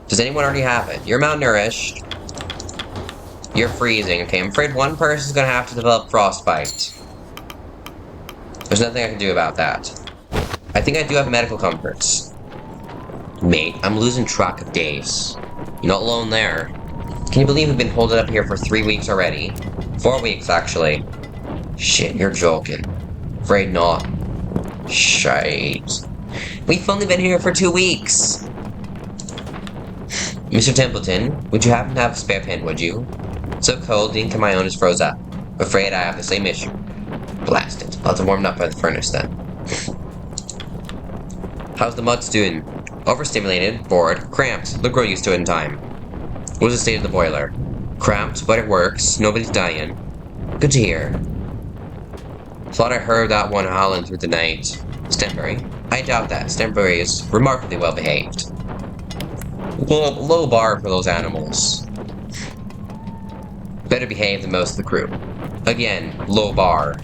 Does anyone already have it? You're malnourished. You're freezing. Okay, I'm afraid one person's gonna have to develop frostbite. There's nothing I can do about that. I think I do have medical comforts. Mate, I'm losing track of days. You're not alone there. Can you believe we've been holding up here for 3 weeks already? 4 weeks, actually. Shit, you're joking. Afraid not. Shite. We've only been here for 2 weeks. Mr. Templeton, would you happen to have a spare pen, would you? So cold, the ink in my own is froze up. Afraid I have the same issue. Blast it. I'll have to warm up by the furnace then. How's the Mutts doing? Overstimulated, bored, cramped. They'll grow used to it in time. What's the state of the boiler? Cramped, but it works. Nobody's dying. Good to hear. Thought I heard that one howling through the night. Stanberry? I doubt that. Stanberry is remarkably well behaved. Low bar for those animals. Better behaved than most of the crew. Again, low bar.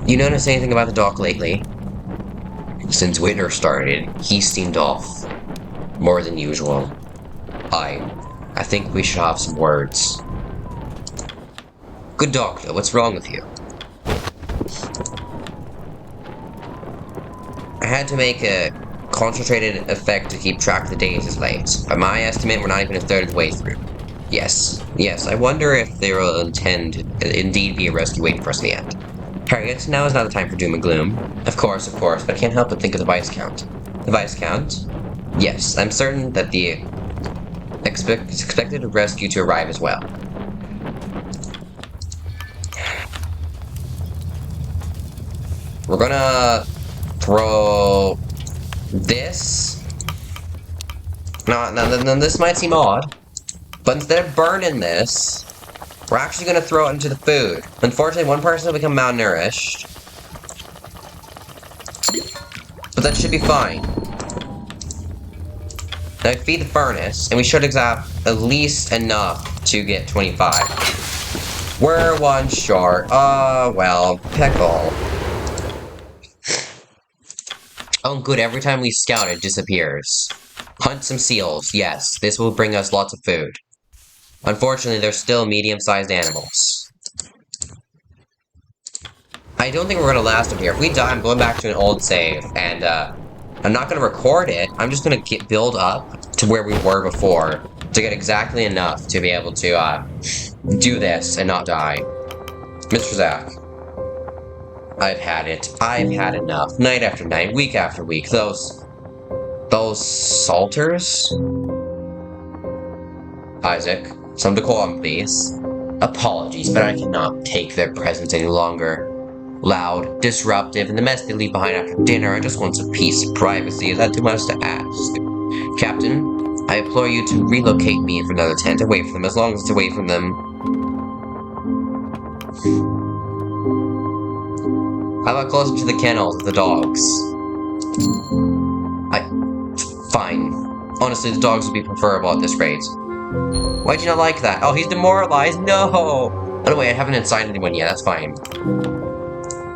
You notice anything about the doc lately? Since winter started, he seemed off. More than usual. I think we should have some words. Good doctor, what's wrong with you? I had to make a concentrated effect to keep track of the days as late. By my estimate, we're not even a third of the way through. Yes, I wonder if there will indeed be a rescue waiting for us at the end. Harriet, now is not the time for doom and gloom. Of course, but I can't help but think of the Viscount. The Viscount? Yes, I'm certain that the expected rescue to arrive as well. We're gonna throw this. Now, this might seem odd, but instead of burning this, we're actually gonna throw it into the food. Unfortunately, one person will become malnourished, but that should be fine. Now feed the furnace, and we should have at least enough to get 25. We're one short. Well, pickle. Oh, good. Every time we scout, it disappears. Hunt some seals. Yes, this will bring us lots of food. Unfortunately, they're still medium-sized animals. I don't think we're gonna last them here. If we die, I'm going back to an old save, and I'm not gonna record it. I'm just gonna build up to where we were before to get exactly enough to be able to do this and not die. Mr. Zach, I've had it. I've had enough. Night after night, week after week. Those salters? Isaac, some decorum, please. Apologies, but I cannot take their presence any longer. Loud, disruptive, and the mess they leave behind after dinner. I just want some peace and privacy. Is that too much to ask? Captain, I implore you to relocate me for another tent away from them, as long as it's away from them. How about closer to the kennels of the dogs? Fine. Honestly, the dogs would be preferable at this rate. Why'd you not like that? Oh, he's demoralized? No! By the way, I haven't inside anyone yet, that's fine.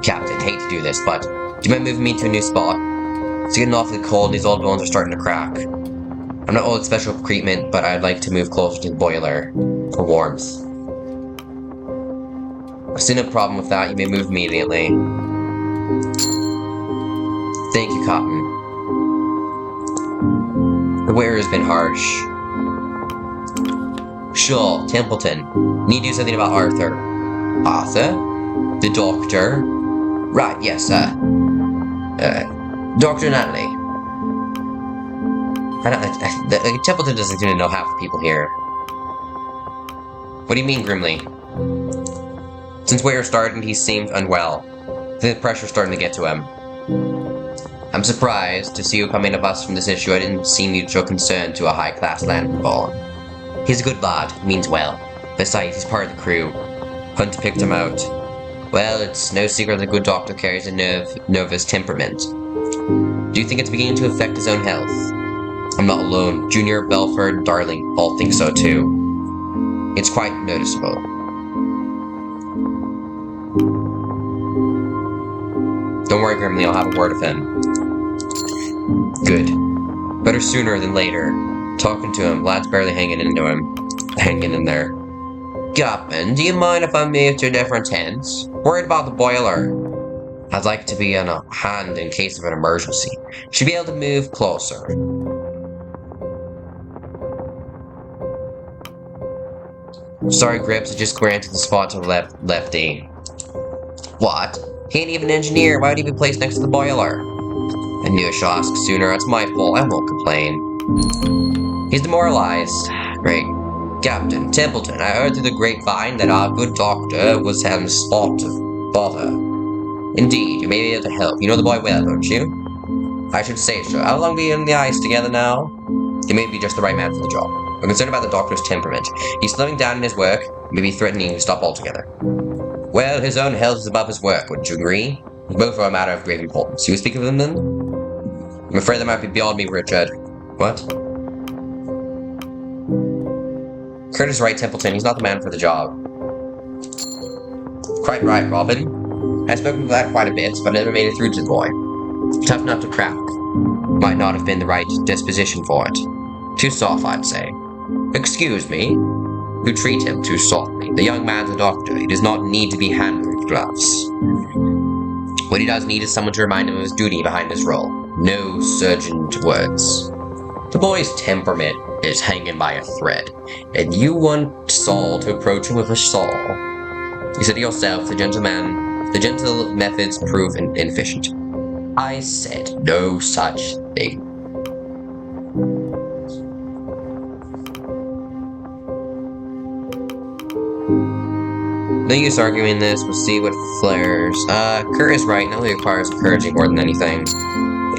Captain, hate to do this, but do you mind moving me to a new spot? It's getting awfully cold and these old bones are starting to crack. I'm not owed special treatment, but I'd like to move closer to the boiler for warmth. I see no problem with that. You may move immediately. Thank you, Cotton. The wear has been harsh. Sure, Templeton. Need to do something about Arthur. Arthur? The doctor? Right, yes, Dr. Natalie. Templeton doesn't seem to know half the people here. What do you mean, Grimley? Since Ware started, he seemed unwell. The pressure's starting to get to him. I'm surprised to see you coming to us from this issue. I didn't seem you'd show concern to a high-class landborn. He's a good lad, means well. Besides, he's part of the crew. Hunt picked him out. Well, it's no secret the good doctor carries a nervous temperament. Do you think it's beginning to affect his own health? I'm not alone. Junior, Belford, Darling all think so too. It's quite noticeable. Don't worry, Grimley, I'll have a word with him. Good. Better sooner than later. Talking to him, lad's barely hanging in there. Captain, do you mind if I move to a different tent? Worried about the boiler. I'd like to be on a hand in case of an emergency. Should be able to move closer. Sorry, Grips, I just granted the spot to lefty. What? He ain't even an engineer. Why would he be placed next to the boiler? I knew I should ask sooner. It's my fault. I won't complain. He's demoralized. Great. Captain Templeton, I heard through the grapevine that our good doctor was having a spot of bother. Indeed, you may be able to help. You know the boy well, don't you? I should say so. How long have you been in the ice together now? He may be just the right man for the job. I'm concerned about the doctor's temperament. He's slowing down in his work, maybe threatening to stop altogether. Well, his own health is above his work, wouldn't you agree? Both are a matter of great importance. You speak of them then? I'm afraid that might be beyond me, Richard. What? Curtis Wright Templeton, he's not the man for the job. Quite right, Robin. I've spoken to that quite a bit, but never made it through to the boy. Tough enough to crack. Might not have been the right disposition for it. Too soft, I'd say. Excuse me? You treat him too softly. The young man's a doctor. He does not need to be handled with gloves. What he does need is someone to remind him of his duty behind his role. No surgeon's words. The boy's temperament is hanging by a thread, and you want Saul to approach him with a saw. You said to yourself, the gentle methods prove inefficient. I said no such thing. No use arguing this, we'll see what flares. Kurt is right, Nelly requires encouraging more than anything.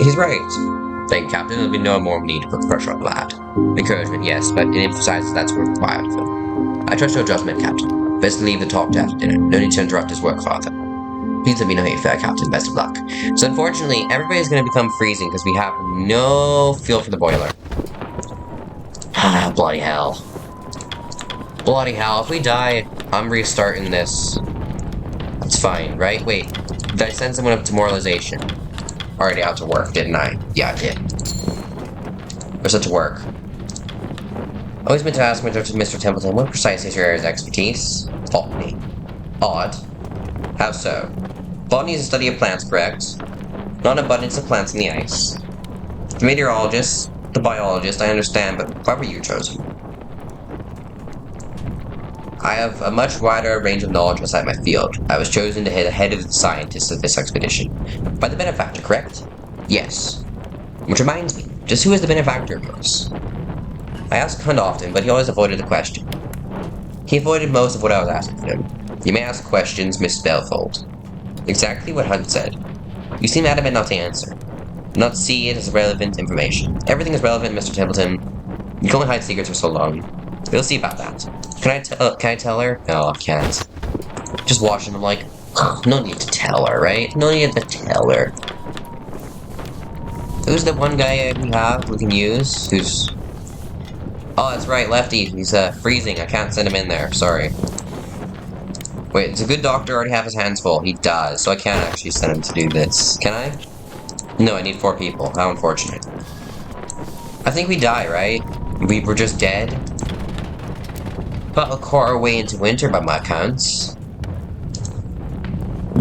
He's right. Thank you, Captain. There'll be no more need to put pressure on the lad. Encouragement, yes, but it emphasizes that's what's required of him. I trust your judgment, Captain. Best to leave the talk to after dinner. No need to interrupt his work, Father. Please let me know how you fare, Captain. Best of luck. So unfortunately, everybody's going to become freezing because we have no fuel for the boiler. Ah, bloody hell. Bloody hell. If we die, I'm restarting this. That's fine, right? Wait, did I send someone up to moralization? Already out to work, didn't I? Yeah, I did. Where's it to work? Always meant to ask Mr. Templeton, what precisely is your area's expertise? Botany. Odd. How so? Botany is a study of plants, correct? Not an abundance of plants in the ice. The meteorologist, the biologist, I understand, but why were you chosen? I have a much wider range of knowledge outside my field. I was chosen to head ahead of the scientists of this expedition. By the benefactor, correct? Yes. Which reminds me, just who is the benefactor of yours? I asked Hunt often, but he always avoided the question. He avoided most of what I was asking him. You may ask questions, Miss Belfold. Exactly what Hunt said. You seem adamant not to answer. Not see it as relevant information. Everything is relevant, Mr. Templeton. You can only hide secrets for so long. We'll see about that. Can I tell her? No, I can't. Just watching them like, no need to tell her, right? No need to tell her. Who's the one guy we have we can use? Who's... Oh, that's right, Lefty. He's freezing. I can't send him in there. Sorry. Wait, does a good doctor already have his hands full? He does, so I can't actually send him to do this. Can I? No, I need 4 people. How unfortunate. I think we die, right? We were just dead. About a quarter way into winter by my counts.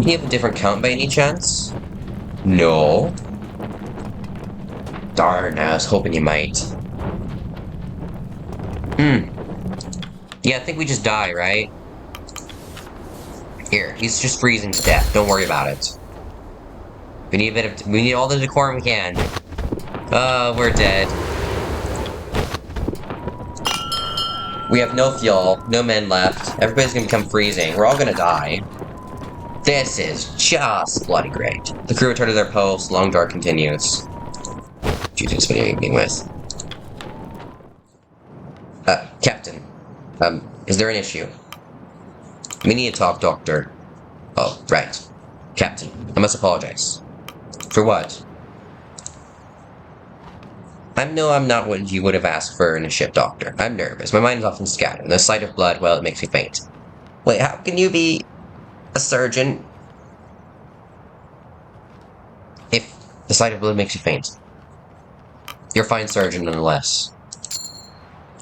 Do you have a different count by any chance? No. Darn, I was hoping you might. Yeah, I think we just die, right? Here, he's just freezing to death. Don't worry about it. We need all the decorum we can. Oh, we're dead. We have no fuel, no men left. Everybody's gonna become freezing. We're all gonna die. This is just bloody great. The crew return to their posts. Long dark continues. Jesus, what are you being with? Captain. Is there an issue? We need to talk, Doctor. Oh, right. Captain, I must apologize. For what? I know I'm not what you would have asked for in a ship, Doctor. I'm nervous. My mind is often scattered, and the sight of blood, well, it makes me faint. Wait, how can you be a surgeon if the sight of blood makes you faint? You're a fine surgeon, nonetheless.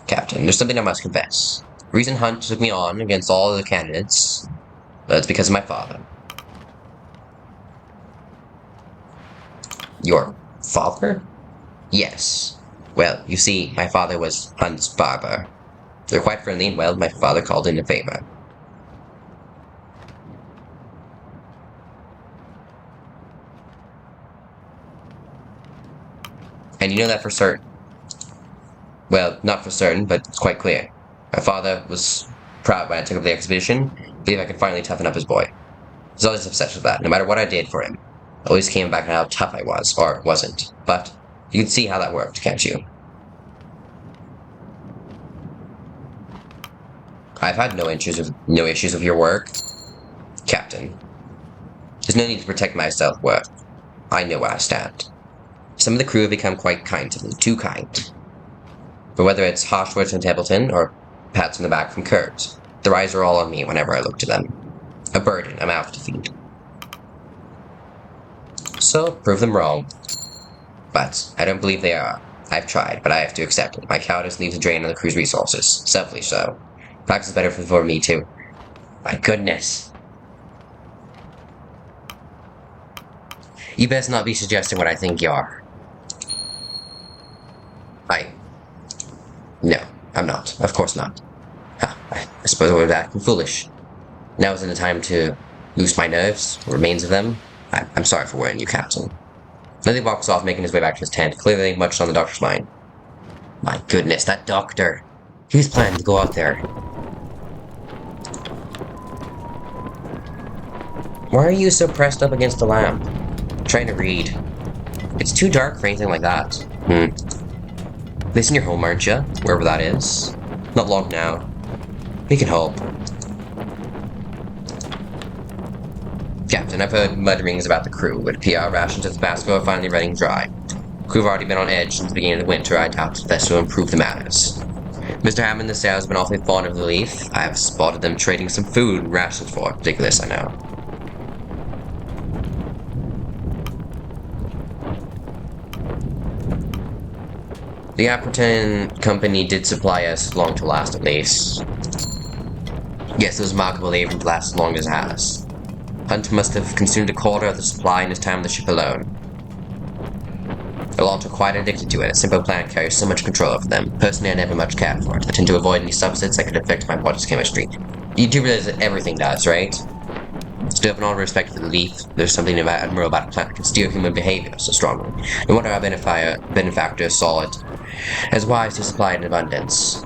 Captain, there's something I must confess. The reason Hunt took me on against all the candidates, it's because of my father. Your father? Yes. Well, you see, my father was Hunt's barber. They're quite friendly, and well, my father called in a favor. And you know that for certain. Well, not for certain, but it's quite clear. My father was proud when I took up the expedition, believe I could finally toughen up his boy. He's always obsessed with that, no matter what I did for him. I always came back on how tough I was, or wasn't. But you can see how that worked, can't you? I've had no issues with your work, Captain. There's no need to protect my self-worth. I know where I stand. Some of the crew have become quite kind to me, too kind. But whether it's harsh words from Templeton or pats on the back from Kurt, their eyes are all on me whenever I look to them. A burden I'm out to feed. So, prove them wrong. But I don't believe they are. I've tried, but I have to accept it. My cowardice leaves a drain on the crew's resources. Selfishly so. Perhaps it's better for me too. My goodness. You best not be suggesting what I think you are. No, I'm not. Of course not. I suppose I would have acted foolish. Now isn't the time to loose my nerves, or remains of them. I'm sorry for worrying you, Captain. Lily walks off, making his way back to his tent, clearly much on the doctor's mind. My goodness, that doctor! He's planning to go out there. Why are you so pressed up against the lamp? I'm trying to read. It's too dark for anything like that. This in your home, aren't you? Wherever that is. Not long now. We can hope. Captain, I've heard mutterings about the crew. Would PR rations at Tabasco are finally running dry. Crew have already been on edge since the beginning of the winter. I doubt this will improve the matters. Mr. Hammond and the sailors have been awfully fond of the Leaf. I have spotted them trading some food and rations for it. Ridiculous, I know. The Apperton Company did supply us long to last, at least. Yes, it was remarkable they even last as long as it has. Hunt must have consumed a quarter of the supply in his time on the ship alone. The lot are quite addicted to it. A simple plant carries so much control over them. Personally, I never much cared for it. I tend to avoid any substance that could affect my body's chemistry. You do realize that everything does, right? Still, in all respect for the Leaf, there's something admirable about a plant that can steer human behavior so strongly. No wonder our benefactor saw it as wise to supply it in abundance.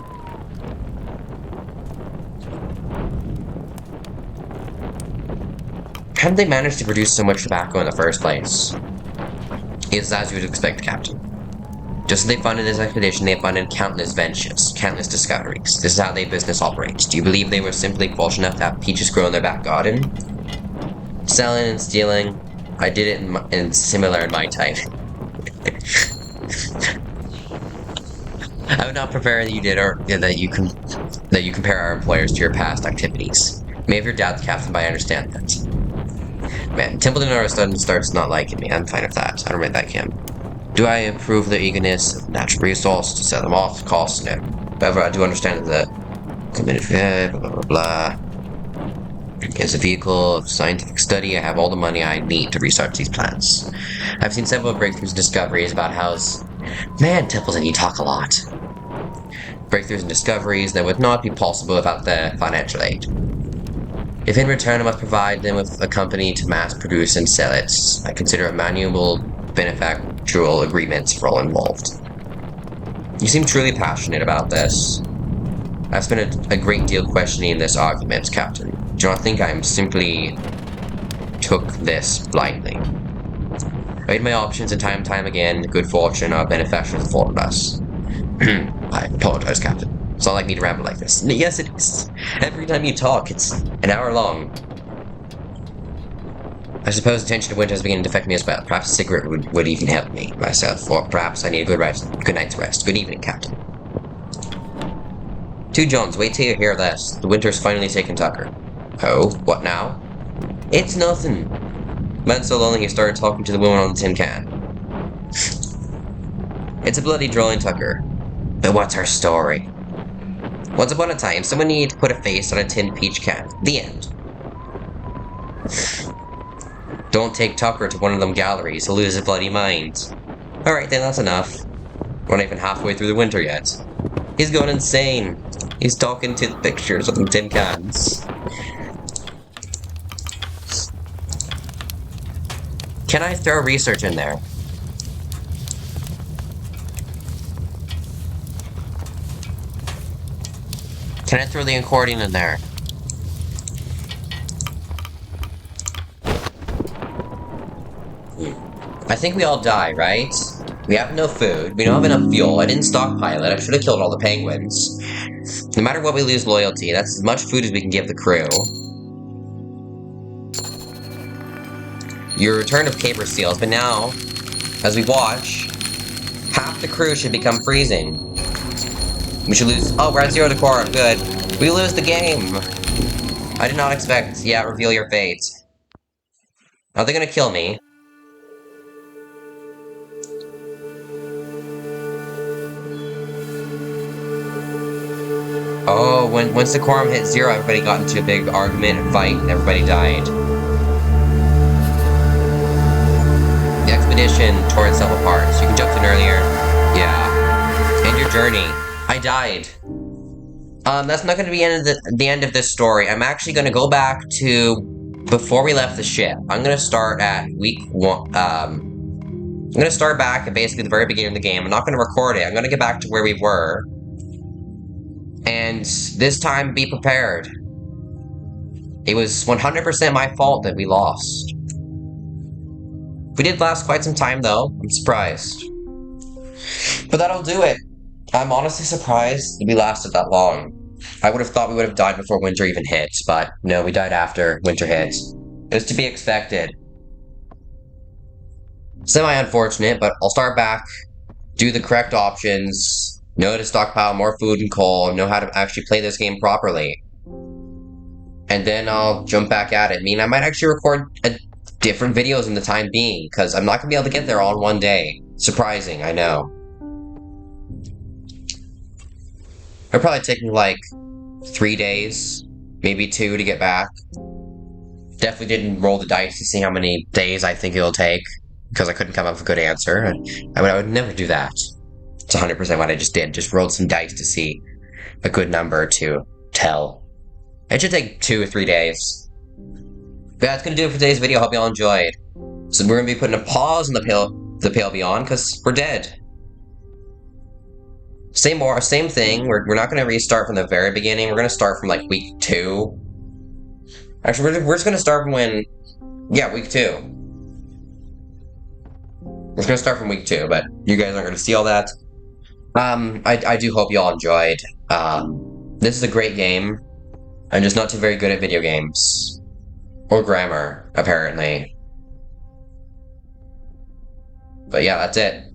How did they manage to produce so much tobacco in the first place? It's as you would expect, Captain. Just as they funded this expedition, they funded countless ventures, countless discoveries. This is how their business operates. Do you believe they were simply fortunate enough to have peaches grow in their back garden? Selling and stealing, I did it in similar in my time. I would not prefer that you did, or that you compare our employers to your past activities. May have your doubts, Captain, but I understand that. Man, Templeton all of a sudden starts not liking me. I'm fine with that. I don't really like him. Do I approve their eagerness of natural resources to sell them off? Costs, no. However, I do understand that blah blah blah. As a vehicle of scientific study, I have all the money I need to research these plants. I've seen several breakthroughs and discoveries about how's... Man, Templeton, you talk a lot. Breakthroughs and discoveries that would not be possible without the financial aid. If in return I must provide them with a company to mass produce and sell it, I consider a manual benefactual agreements for all involved. You seem truly passionate about this. I've spent a great deal questioning this argument, Captain. Do not think I simply took this blindly. I weighed my options and time again, good fortune, our benefactors afforded us. I apologize, Captain. It's not like me to ramble like this. Yes, it is. Every time you talk, it's an hour long. I suppose the tension of winter is beginning to affect me as well. Perhaps a cigarette would even help me, myself, or perhaps I need a good night's rest. Good evening, Captain. 2 Johns, wait till you hear this. The winter's finally taken Tucker. Oh, what now? It's nothing. Man's so lonely he started talking to the woman on the tin can. It's a bloody drawing, Tucker. But what's her story? Once upon a time, someone needed to put a face on a tin peach can. The end. Don't take Tucker to one of them galleries. He'll lose his bloody mind. Alright then, that's enough. We're not even halfway through the winter yet. He's going insane. He's talking to the pictures of them tin cans. Can I throw research in there? Can I throw the accordion in there? I think we all die, right? We have no food, we don't have enough fuel, I didn't stockpile it, I should have killed all the penguins. No matter what, we lose loyalty. That's as much food as we can give the crew. Your return of caper seals, but now, as we watch, half the crew should become freezing. We should lose. Oh, we're at 0 decor. Good. We lose the game. I did not expect. Yeah, reveal your fate. Are they gonna kill me? Oh, once the quorum hit 0, everybody got into a big argument and fight, and everybody died. The expedition tore itself apart, so you can jump in earlier. Yeah. End your journey. I died. That's not going to be the end of this story. I'm actually going to go back to before we left the ship. I'm going to start at week 1. I'm going to start back at basically the very beginning of the game. I'm not going to record it. I'm going to get back to where we were. And this time, be prepared. It was 100% my fault that we lost. We did last quite some time, though. I'm surprised. But that'll do it. I'm honestly surprised that we lasted that long. I would have thought we would have died before winter even hit, but no, we died after winter hit. It was to be expected. Semi-unfortunate, but I'll start back, do the correct options, know how to stockpile more food and coal, know how to actually play this game properly. And then I'll jump back at it. I mean, I might actually record different videos in the time being, because I'm not going to be able to get there all in one day. Surprising, I know. It'll probably take me like 3 days, maybe 2 to get back. Definitely didn't roll the dice to see how many days I think it'll take, because I couldn't come up with a good answer. I would never do that. It's 100% what I just did. Just rolled some dice to see a good number to tell. It should take 2 or 3 days. But that's going to do it for today's video. Hope you all enjoyed. So we're going to be putting a pause on the Pale Beyond, because we're dead. Same thing. We're not going to restart from the very beginning. We're going to start from like week 2. Actually, we're just going to start from when... Yeah, week 2. We're just going to start from week 2, but you guys aren't going to see all that. I do hope you all enjoyed. This is a great game. I'm just not too very good at video games. Or grammar, apparently. But yeah, that's it.